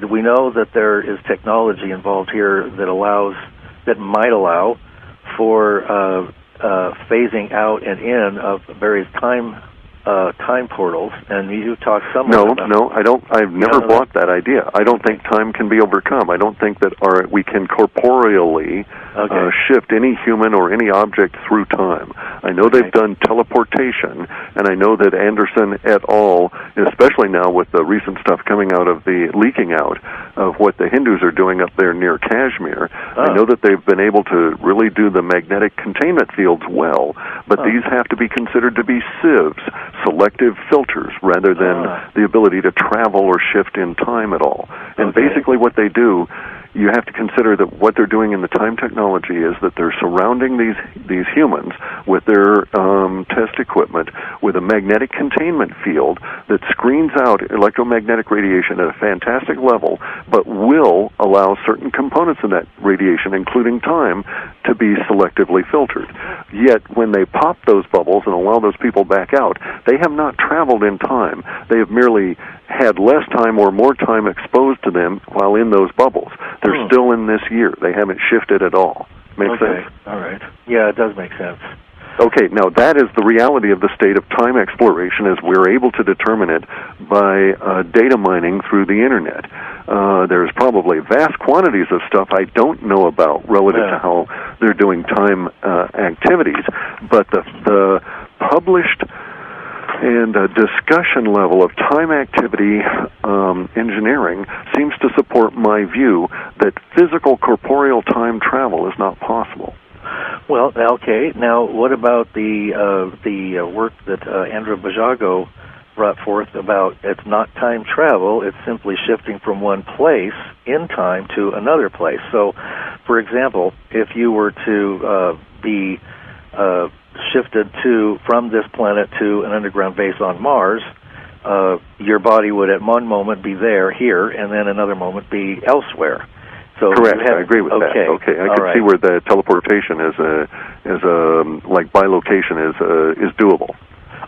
[SPEAKER 3] we know that there is technology involved here that might allow for phasing out and in of various time portals, and you talked somewhat about... No, I don't. I've never bought that idea. I don't think time can be overcome. I don't think that we can corporeally shift any human or any object through time. I know they've done teleportation, and I know that Anderson et al., especially now with the recent stuff coming out of the leaking out of what the Hindus are doing up there near Kashmir, I know that they've been able to really do the magnetic containment fields well, but these have to be considered to be sieves, selective filters, rather than the ability to travel or shift in time at all. And basically what they do you have to consider that what they're doing in the time technology is that they're surrounding these humans with their test equipment with a magnetic containment field that screens out electromagnetic radiation at a fantastic level, but will allow certain components in that radiation, including time, to be selectively filtered. Yet, when they pop those bubbles and allow those people back out, they have not traveled in time. They have merely had less time or more time exposed to them while in those bubbles. They're still in this year. They haven't shifted at all. Make sense?
[SPEAKER 2] All right. Yeah, it does make sense.
[SPEAKER 3] Okay, now that is the reality of the state of time exploration, as we're able to determine it by data mining through the Internet. There's probably vast quantities of stuff I don't know about relative to how they're doing time activities, but the published and discussion level of time activity engineering seems to support my view that physical corporeal time travel is not possible.
[SPEAKER 2] Well, okay. Now, what about the work that Andrew Basiago brought forth about it's not time travel, it's simply shifting from one place in time to another place. So, for example, if you were to be shifted from this planet to an underground base on Mars, your body would at one moment be here, and then another moment be elsewhere. So
[SPEAKER 3] correct, I agree with that. Okay, I can see where the teleportation is like bilocation is doable.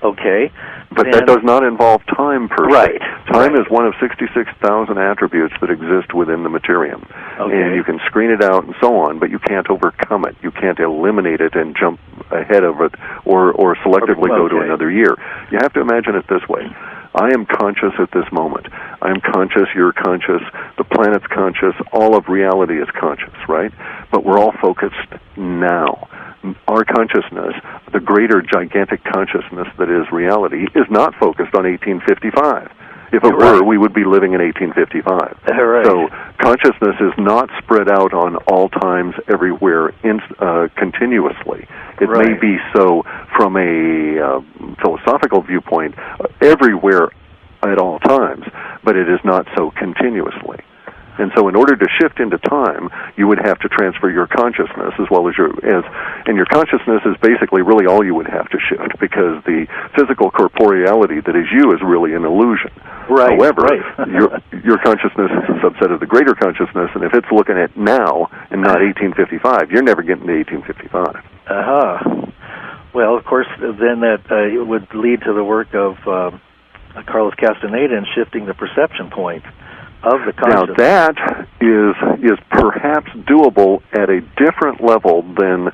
[SPEAKER 2] Okay.
[SPEAKER 3] But that does not involve time per se.
[SPEAKER 2] Right.
[SPEAKER 3] Time is one of 66,000 attributes that exist within the materium.
[SPEAKER 2] Okay.
[SPEAKER 3] And you can screen it out and so on, but you can't overcome it. You can't eliminate it and jump ahead of it or selectively go to another year. You have to imagine it this way. I am conscious at this moment. I am conscious, you're conscious, the planet's conscious, all of reality is conscious, right? But we're all focused now. Our consciousness, the greater gigantic consciousness that is reality, is not focused on 1855. If it were, we would be living in 1855.
[SPEAKER 2] Right.
[SPEAKER 3] So consciousness is not spread out on all times, everywhere, continuously. It may be so from a philosophical viewpoint, everywhere at all times, but it is not so continuously. And so in order to shift into time, you would have to transfer your consciousness as well as and your consciousness is basically really all you would have to shift, because the physical corporeality that is you is really an illusion.
[SPEAKER 2] Right.
[SPEAKER 3] However, your consciousness is a subset of the greater consciousness, and if it's looking at now and not 1855, you're never getting to 1855.
[SPEAKER 2] Well, of course, then that would lead to the work of Carlos Castaneda in shifting the perception point of the consciousness.
[SPEAKER 3] Now that is perhaps doable at a different level than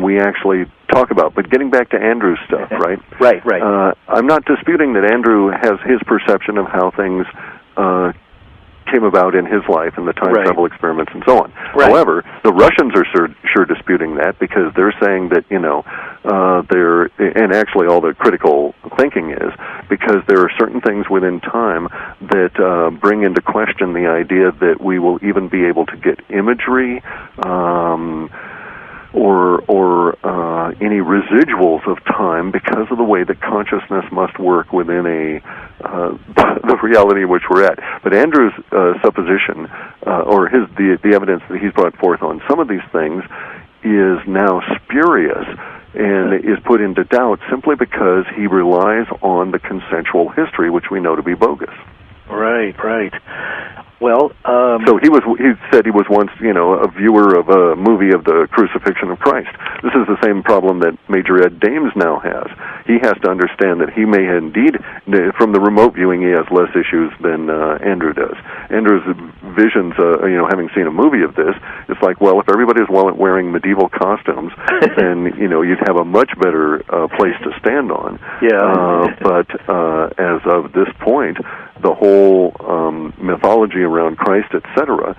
[SPEAKER 3] we actually talk about. But getting back to Andrew's stuff, right?
[SPEAKER 2] Right.
[SPEAKER 3] I'm not disputing that Andrew has his perception of how things came about in his life and the time travel experiments and so on.
[SPEAKER 2] Right.
[SPEAKER 3] However, the Russians are sure disputing that, because they're saying that, and actually all the critical thinking is because there are certain things within time that bring into question the idea that we will even be able to get imagery or any residuals of time because of the way that consciousness must work within the reality in which we're at. But Andrew's supposition, or the evidence that he's brought forth on some of these things, is now spurious and is put into doubt simply because he relies on the consensual history, which we know to be bogus.
[SPEAKER 2] Right. Well,
[SPEAKER 3] so he said he was once, a viewer of a movie of the crucifixion of Christ. This is the same problem that Major Ed Dames now has. He has to understand that he may indeed, from the remote viewing, he has less issues than Andrew does. Andrew's visions, having seen a movie of this, it's like, well, if everybody is wearing medieval costumes, then you'd have a much better place to stand on.
[SPEAKER 2] Yeah.
[SPEAKER 3] But as of this point, the whole mythology around Christ, etc.,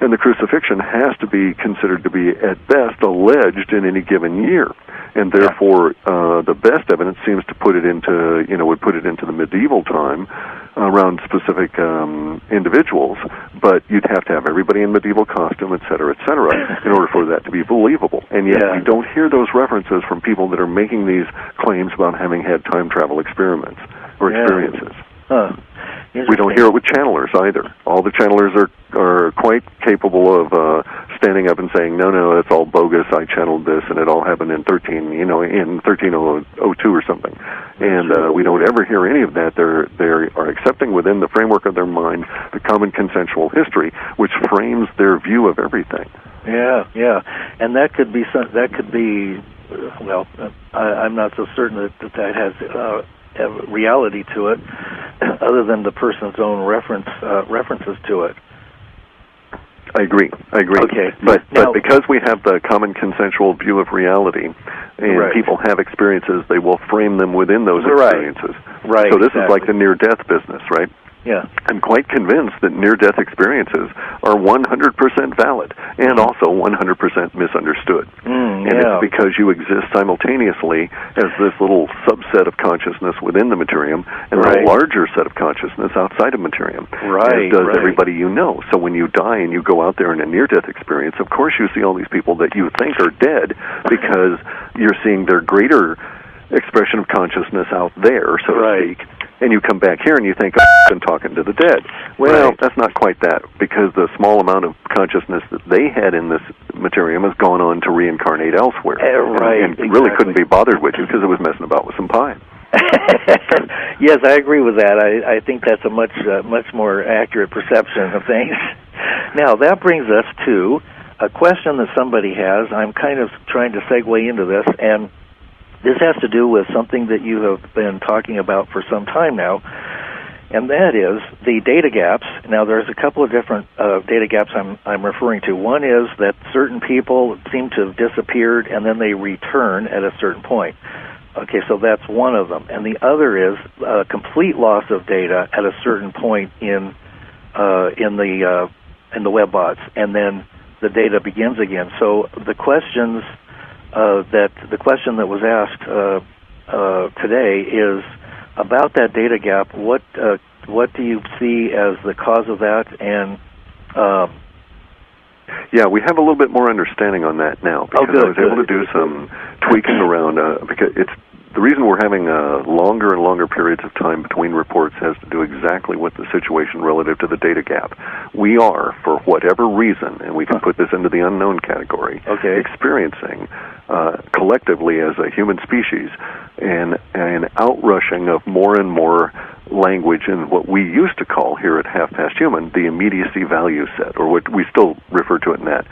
[SPEAKER 3] and the crucifixion has to be considered to be, at best, alleged in any given year, and therefore the best evidence seems to put it into, would put it into the medieval time around specific individuals, but you'd have to have everybody in medieval costume, etc., in order for that to be believable. And yet we don't hear those references from people that are making these claims about having had time travel experiments or experiences. We don't hear it with channelers either. All the channelers are quite capable of standing up and saying, no, that's all bogus. I channeled this, and it all happened in 1302 or something. And we don't ever hear any of that. They are accepting within the framework of their mind the common consensual history, which frames their view of everything.
[SPEAKER 2] Yeah, and that could be well, I'm not so certain that has reality to it, other than the person's own references to it.
[SPEAKER 3] I agree.
[SPEAKER 2] Okay.
[SPEAKER 3] But because we have the common consensual view of reality, and people have experiences, they will frame them within those experiences.
[SPEAKER 2] Right.
[SPEAKER 3] So this is like the near-death business, right?
[SPEAKER 2] Yeah.
[SPEAKER 3] I'm quite convinced that near-death experiences are 100% valid and also 100% misunderstood. It's because you exist simultaneously as this little subset of consciousness within the materium and a larger set of consciousness outside of materium, as does everybody you know. So when you die and you go out there in a near-death experience, of course you see all these people that you think are dead because you're seeing their greater expression of consciousness out there, so to speak. And you come back here and you think, I've been talking to the dead. Well, that's not quite that, because the small amount of consciousness that they had in this materium has gone on to reincarnate elsewhere. And really couldn't be bothered with you because it was messing about with some pie.
[SPEAKER 2] Yes, I agree with that. I think that's a much more accurate perception of things. Now, that brings us to a question that somebody has. I'm kind of trying to segue into this, and this has to do with something that you have been talking about for some time now, and that is the data gaps. Now, there's a couple of different data gaps I'm referring to. One is that certain people seem to have disappeared, and then they return at a certain point. Okay, so that's one of them. And the other is complete loss of data at a certain point in the webbots, and then the data begins again. So the question that was asked today is about that data gap. What do you see as the cause of that? And
[SPEAKER 3] we have a little bit more understanding on that now, because I was able to do some tweaking around, because it's the reason we're having longer and longer periods of time between reports has to do exactly with the situation relative to the data gap. We are, for whatever reason, and we can put this into the unknown category, experiencing collectively as a human species an outrushing of more and more language in what we used to call here at Half Past Human the immediacy value set, or what we still refer to it in that.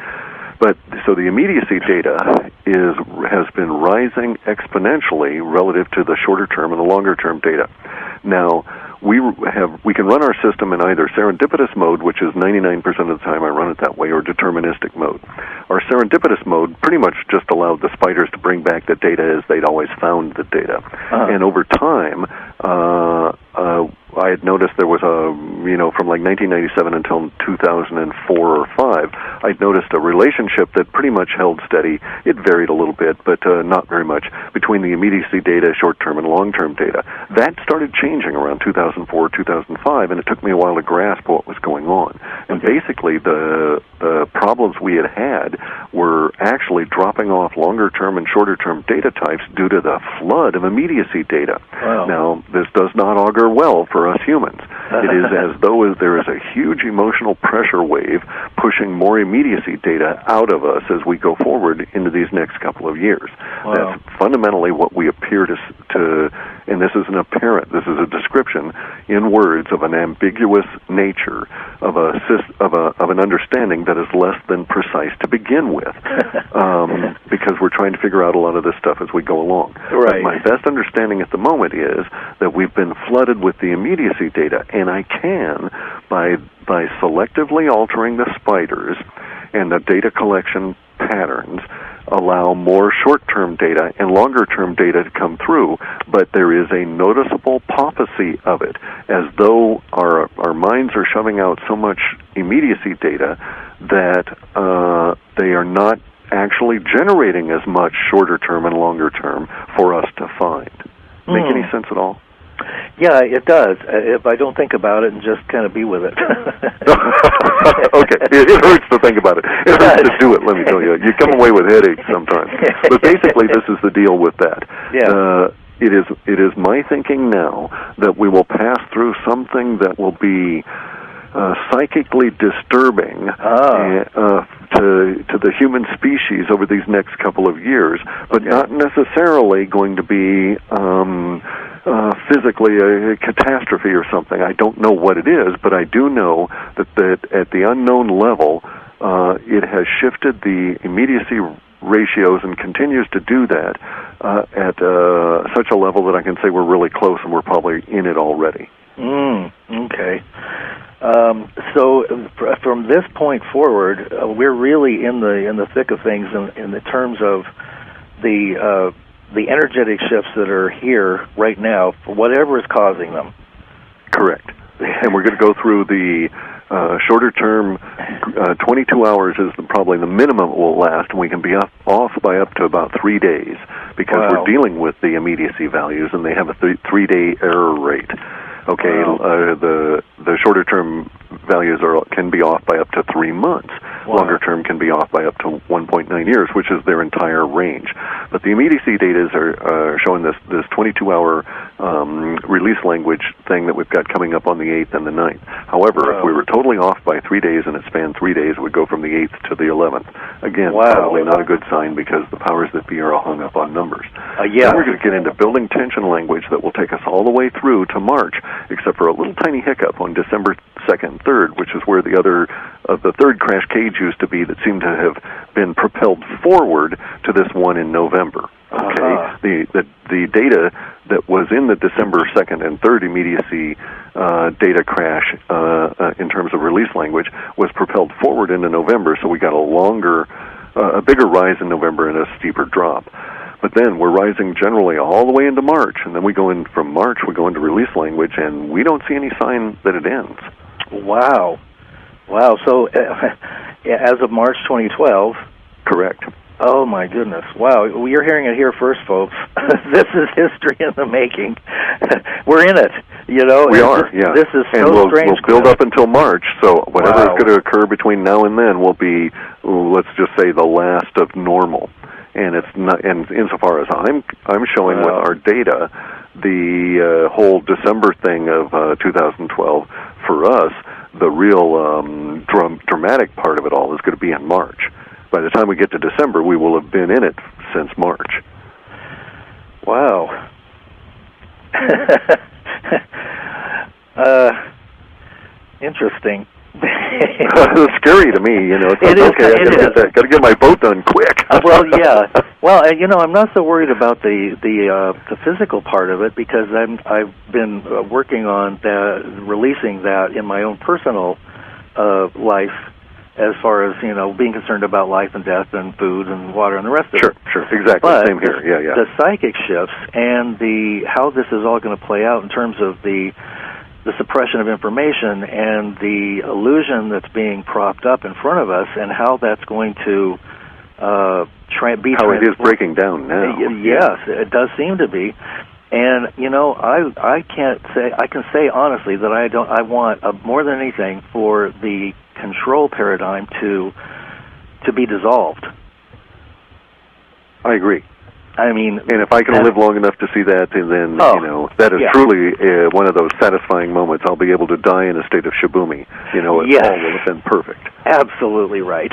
[SPEAKER 3] But so the immediacy data has been rising exponentially relative to the shorter term and the longer term data. Now, we can run our system in either serendipitous mode, which is 99% of the time I run it that way, or deterministic mode. Our serendipitous mode pretty much just allowed the spiders to bring back the data as they'd always found the data. And over time, I had noticed there was from like 1997 until 2004 or 5, I'd noticed a relationship that pretty much held steady. It varied a little bit, but not very much, between the immediacy data, short-term and long-term data. That started changing around 2004, 2005, and it took me a while to grasp what was going on. And basically, the problems we had were actually dropping off longer-term and shorter-term data types due to the flood of immediacy data.
[SPEAKER 2] Wow.
[SPEAKER 3] Now, this does not augur well for us humans. It is as though there is a huge emotional pressure wave pushing more immediacy data out of us as we go forward into these next couple of years.
[SPEAKER 2] Wow.
[SPEAKER 3] That's fundamentally what we appear to, and this is a description in words of an ambiguous nature of an understanding that is less than precise to begin with, because we're trying to figure out a lot of this stuff as we go along.
[SPEAKER 2] Right.
[SPEAKER 3] But my best understanding at the moment is that we've been flooded with the immediacy data, and I can, by selectively altering the spiders and the data collection patterns, allow more short-term data and longer-term data to come through, but there is a noticeable paucity of it, as though our minds are shoving out so much immediacy data that they are not actually generating as much shorter-term and longer-term for us to find. Make any sense at all?
[SPEAKER 2] Yeah, it does. If I don't think about it and just kind of be with it.
[SPEAKER 3] Okay, it hurts to think about it. It hurts to do it, let me tell you. You come away with headaches sometimes. But basically, this is the deal with that.
[SPEAKER 2] Yeah.
[SPEAKER 3] it is my thinking now that we will pass through something that will be psychically disturbing to the human species over these next couple of years, but not necessarily going to be physically a catastrophe or something. I don't know what it is, but I do know that at the unknown level, it has shifted the immediacy ratios and continues to do that at such a level that I can say we're really close and we're probably in it already.
[SPEAKER 2] Okay. So from this point forward, we're really in the thick of things in the terms of the energetic shifts that are here right now, for whatever is causing them.
[SPEAKER 3] Correct. And we're going to go through the shorter term. 22 hours is probably the minimum it will last, and we can be off by up to about 3 days because we're dealing with the immediacy values, and they have a 3-day error rate. Okay, the shorter term values can be off by up to 3 months. Longer term can be off by up to 1.9 years, which is their entire range. But the immediacy data are showing this 22-hour release language thing that we've got coming up on the 8th and the 9th. However, if we were totally off by 3 days and it spanned 3 days, it would go from the 8th to the 11th. Again, probably not a good sign because the powers that be are all hung up on numbers. Then we're going to get into building tension language that will take us all the way through to March, except for a little tiny hiccup on December 2nd and 3rd, which is where the third crash cage used to be that seemed to have been propelled forward to this one in November. Okay, the data that was in the December 2nd and 3rd immediacy data crash in terms of release language was propelled forward into November, so we got a bigger rise in November and a steeper drop. But then we're rising generally all the way into March, and then we go in from March, we go into release language, and we don't see any sign that it ends.
[SPEAKER 2] Wow. So as of March 2012...
[SPEAKER 3] Correct.
[SPEAKER 2] Oh, my goodness. Wow. Well, you're hearing it here first, folks. This is history in the making. We're in it, you know.
[SPEAKER 3] We are, yeah.
[SPEAKER 2] This is so
[SPEAKER 3] and
[SPEAKER 2] strange.
[SPEAKER 3] We'll build up until March, so whatever is going to occur between now and then will be, let's just say, the last of normal. And it's not. And insofar as I'm showing with our data, the whole December thing of 2012 for us, the real dramatic part of it all is going to be in March. By the time we get to December, we will have been in it since March.
[SPEAKER 2] Wow. Interesting.
[SPEAKER 3] It's scary to me, you know.
[SPEAKER 2] It is.
[SPEAKER 3] I got to get my boat done quick.
[SPEAKER 2] Well, yeah. Well, you know, I'm not so worried about the physical part of it because I've been working on releasing that in my own personal life, as far as, you know, being concerned about life and death and food and water and the rest of it.
[SPEAKER 3] Sure, exactly.
[SPEAKER 2] But
[SPEAKER 3] same here. Yeah.
[SPEAKER 2] The psychic shifts and how this is all going to play out in terms of the suppression of information and the illusion that's being propped up in front of us, and how that's going to be
[SPEAKER 3] how it is breaking down now.
[SPEAKER 2] Yes, it does seem to be. And you know, I can say honestly that I want more than anything for the control paradigm to be dissolved.
[SPEAKER 3] I agree.
[SPEAKER 2] I mean,
[SPEAKER 3] and if I can live long enough to see that, and then you know, that is truly one of those satisfying moments. I'll be able to die in a state of shibumi. You know, it all will have been perfect.
[SPEAKER 2] Absolutely right.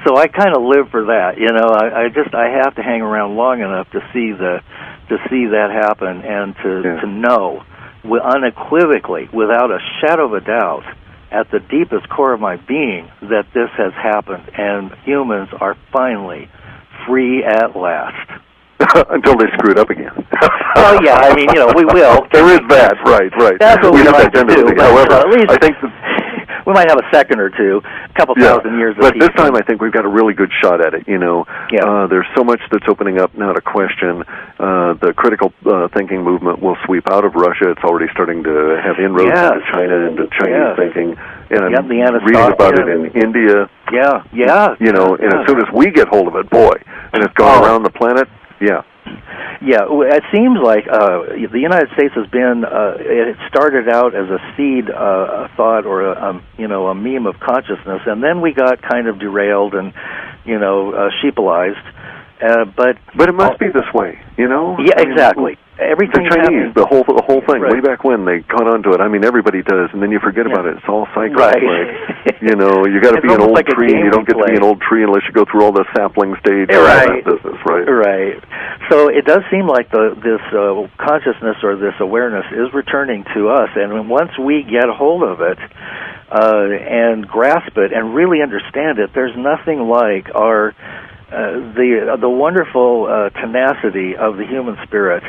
[SPEAKER 2] So I kind of live for that. You know, I have to hang around long enough to see that happen and to know unequivocally, without a shadow of a doubt, at the deepest core of my being, that this has happened and humans are finally free at last.
[SPEAKER 3] Until they screw it up again.
[SPEAKER 2] Oh yeah, I mean, you know, we will.
[SPEAKER 3] There is that, right.
[SPEAKER 2] That's what we like to do.
[SPEAKER 3] However,
[SPEAKER 2] at least
[SPEAKER 3] I think
[SPEAKER 2] we might have a second or two, a couple thousand years.
[SPEAKER 3] But this time, I think we've got a really good shot at it. You know, there's so much that's opening up now to question. The critical thinking movement will sweep out of Russia. It's already starting to have inroads into China, into Chinese thinking. And I'm reading about it in India.
[SPEAKER 2] Yeah.
[SPEAKER 3] You know, and as soon as we get hold of it, boy, and it's gone around the planet. Yeah,
[SPEAKER 2] it seems like the United States has been. It started out as a seed thought or a meme of consciousness, and then we got kind of derailed and sheepalized, But
[SPEAKER 3] it must be this way, you know?
[SPEAKER 2] Yeah, exactly. Everything.
[SPEAKER 3] The Chinese, the whole thing,
[SPEAKER 2] right.
[SPEAKER 3] way back when, they caught on to it. I mean, everybody does, and then you forget about it. It's all cycles,
[SPEAKER 2] right?
[SPEAKER 3] You know, you got to be an old
[SPEAKER 2] like
[SPEAKER 3] tree. You don't get to be an old tree unless you go through all the sapling stage and all that business, right?
[SPEAKER 2] Right. So it does seem like this consciousness or this awareness is returning to us, and once we get a hold of it and grasp it and really understand it, there's nothing like our the wonderful tenacity of the human spirit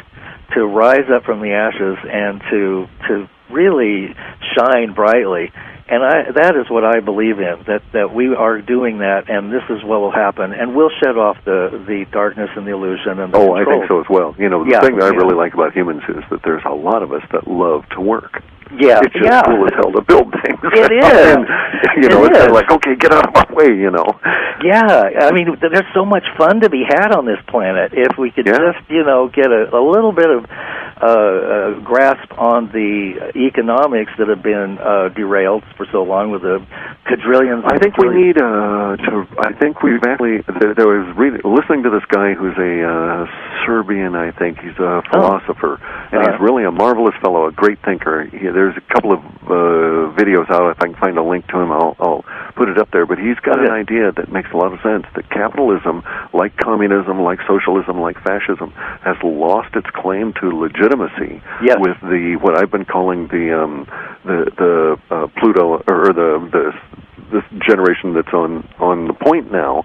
[SPEAKER 2] to rise up from the ashes and to really shine brightly. And that is what I believe in, that we are doing that, and this is what will happen, and we'll shed off the darkness and the illusion and the control.
[SPEAKER 3] I think so as well. You know, the thing that I really like about humans is that there's a lot of us that love to work.
[SPEAKER 2] Yeah,
[SPEAKER 3] it's just cool as hell to build things.
[SPEAKER 2] It is.
[SPEAKER 3] And, you know, it's kind of like, okay, get out of my way, you know.
[SPEAKER 2] Yeah, I mean, there's so much fun to be had on this planet if we could just, you know, get a little bit of grasp on the economics that have been derailed for so long with the quadrillions.
[SPEAKER 3] I think we need I think we've actually. There was listening to this guy who's a Serbian. I think he's a philosopher, and he's really a marvelous fellow, a great thinker. There's a couple of videos out. If I can find a link to him, I'll put it up there. But he's got an idea that makes a lot of sense. That capitalism, like communism, like socialism, like fascism, has lost its claim to legitimacy with what I've been calling the Pluto or this generation that's on the point now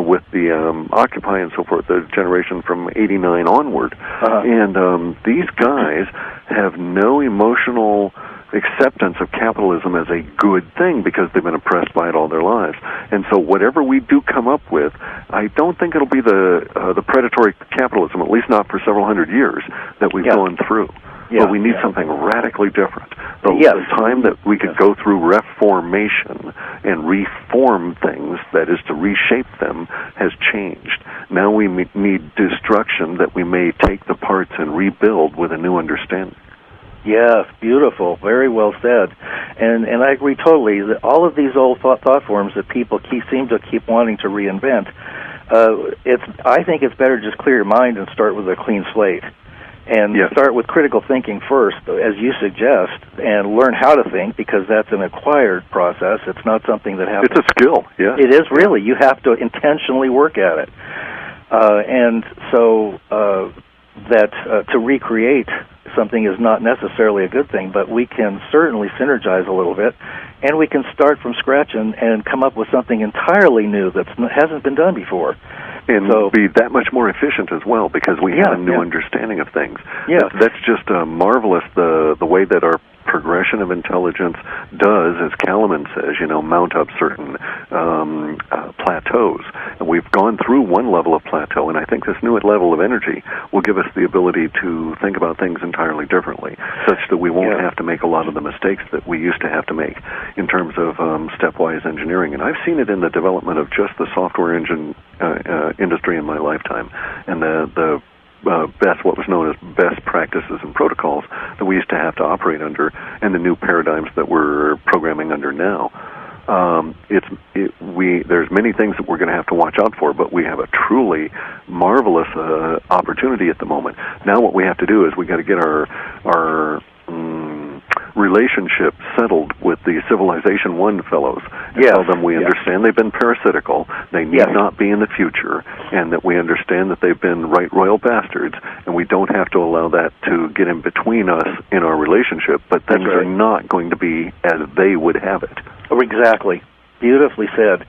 [SPEAKER 3] with the Occupy and so forth, the generation from '89 onward, and these guys have no emotional acceptance of capitalism as a good thing because they've been oppressed by it all their lives. And so whatever we do come up with, I don't think it'll be the predatory capitalism, at least not for several hundred years, that we've gone through. But we need something radically different. The time that we could go through reformation and reform things, that is to reshape them, has changed. Now we need destruction that we may take the parts and rebuild with a new understanding.
[SPEAKER 2] Yes, beautiful. Very well said. And I agree totally. All of these old thought forms that people seem to keep wanting to reinvent, I think it's better to just clear your mind and start with a clean slate. And start with critical thinking first, as you suggest, and learn how to think, because that's an acquired process. It's not something that happens.
[SPEAKER 3] It's a skill,
[SPEAKER 2] It is really. You have to intentionally work at it. And so to recreate something is not necessarily a good thing, but we can certainly synergize a little bit, and we can start from scratch and come up with something entirely new that hasn't been done before.
[SPEAKER 3] And be that much more efficient as well, because we have a new understanding of things. That's just marvelous, the way that our progression of intelligence does, as Kalaman says, mount up certain plateaus. And we've gone through one level of plateau, and I think this new level of energy will give us the ability to think about things entirely differently, such that we won't have to make a lot of the mistakes that we used to have to make in terms of stepwise engineering. And I've seen it in the development of just the software engine industry in my lifetime, and the what was known as best practices and protocols that we used to have to operate under, and the new paradigms that we're programming under now. There's many things that we're going to have to watch out for, but we have a truly marvelous opportunity at the moment. Now what we have to do is we got to get our relationship settled with the Civilization 1 fellows and tell them we understand they've been parasitical, they need not be in the future, and that we understand that they've been right royal bastards, and we don't have to allow that to get in between us in our relationship, but things are not going to be as they would have it.
[SPEAKER 2] Oh, exactly. Beautifully said.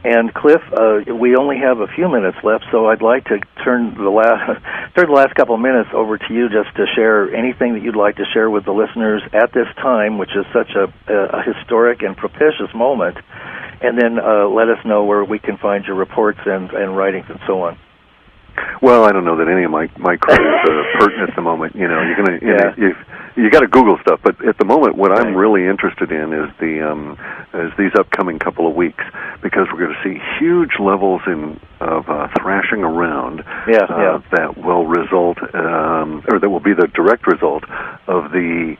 [SPEAKER 2] And Cliff, we only have a few minutes left, so I'd like to turn the last couple of minutes over to you just to share anything that you'd like to share with the listeners at this time, which is such a historic and propitious moment, and then let us know where we can find your reports and writings and so on.
[SPEAKER 3] Well, I don't know that any of my crew is pertinent at the moment. You're gonna you got to Google stuff, but at the moment, what I'm really interested in is these upcoming couple of weeks, because we're going to see huge levels of thrashing around that will result, or that will be the direct result of the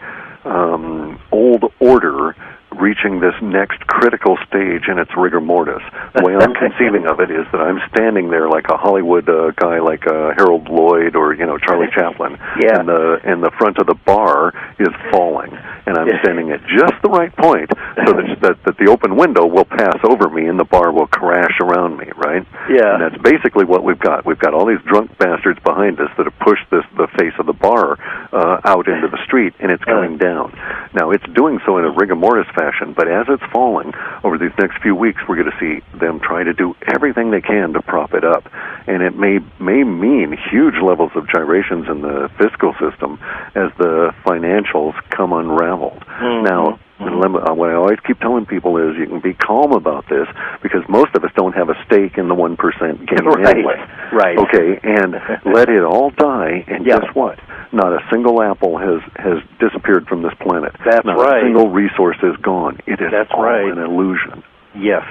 [SPEAKER 3] old order reaching this next critical stage in its rigor mortis. The way I'm conceiving of it is that I'm standing there like a Hollywood guy like Harold Lloyd or, Charlie Chaplin, and the front of the bar is falling, and I'm standing at just the right point so that the open window will pass over me and the bar will crash around me, right?
[SPEAKER 2] Yeah.
[SPEAKER 3] And that's basically what we've got. We've got all these drunk bastards behind us that have pushed the face of the bar out into the street, and it's going down. Now, it's doing so in a rigor mortis fashion, but as it's falling, over these next few weeks, we're going to see them try to do everything they can to prop it up. And it may mean huge levels of gyrations in the fiscal system as the financials come unraveled. Mm-hmm. Now, what I always keep telling people is you can be calm about this because most of us don't have a stake in the 1% game anyway.
[SPEAKER 2] Right.
[SPEAKER 3] Okay, and let it all die, and guess what? Not a single apple has disappeared from this planet.
[SPEAKER 2] That's
[SPEAKER 3] Not
[SPEAKER 2] right.
[SPEAKER 3] a single resource is gone. It is all an illusion.
[SPEAKER 2] Yes.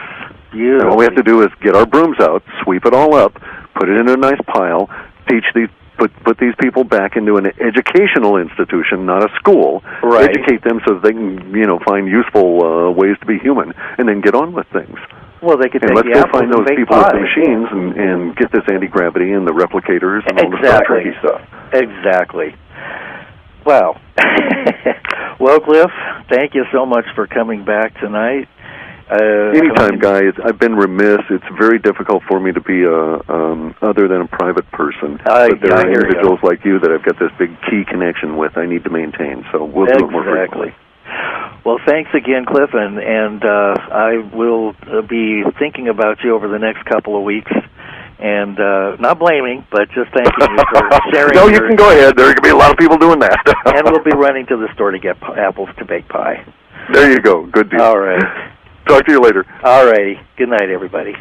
[SPEAKER 3] And all we have to do is get our brooms out, sweep it all up, put it in a nice pile, put these people back into an educational institution, not a school.
[SPEAKER 2] Right.
[SPEAKER 3] Educate them so that they can, find useful ways to be human, and then get on with things.
[SPEAKER 2] Well, they could take
[SPEAKER 3] let's
[SPEAKER 2] the
[SPEAKER 3] go
[SPEAKER 2] apples
[SPEAKER 3] find those
[SPEAKER 2] and
[SPEAKER 3] people
[SPEAKER 2] make
[SPEAKER 3] with the
[SPEAKER 2] pie.
[SPEAKER 3] machines and get this anti-gravity and the replicators and all the tricky stuff.
[SPEAKER 2] Exactly. Wow. Well, Cliff, thank you so much for coming back tonight.
[SPEAKER 3] Anytime, guys. I've been remiss. It's very difficult for me to be other than a private person. But there are individuals like you that I've got this big key connection with I need to maintain, so we'll do it more frequently.
[SPEAKER 2] Well, thanks again, Cliff, and I will be thinking about you over the next couple of weeks, and not blaming, but just thanking you for sharing.
[SPEAKER 3] No, you can go ahead. There can be a lot of people doing that.
[SPEAKER 2] And we'll be running to the store to get apples to bake pie.
[SPEAKER 3] There you go. Good deal.
[SPEAKER 2] All right.
[SPEAKER 3] Talk to you later.
[SPEAKER 2] All righty. Good night, everybody.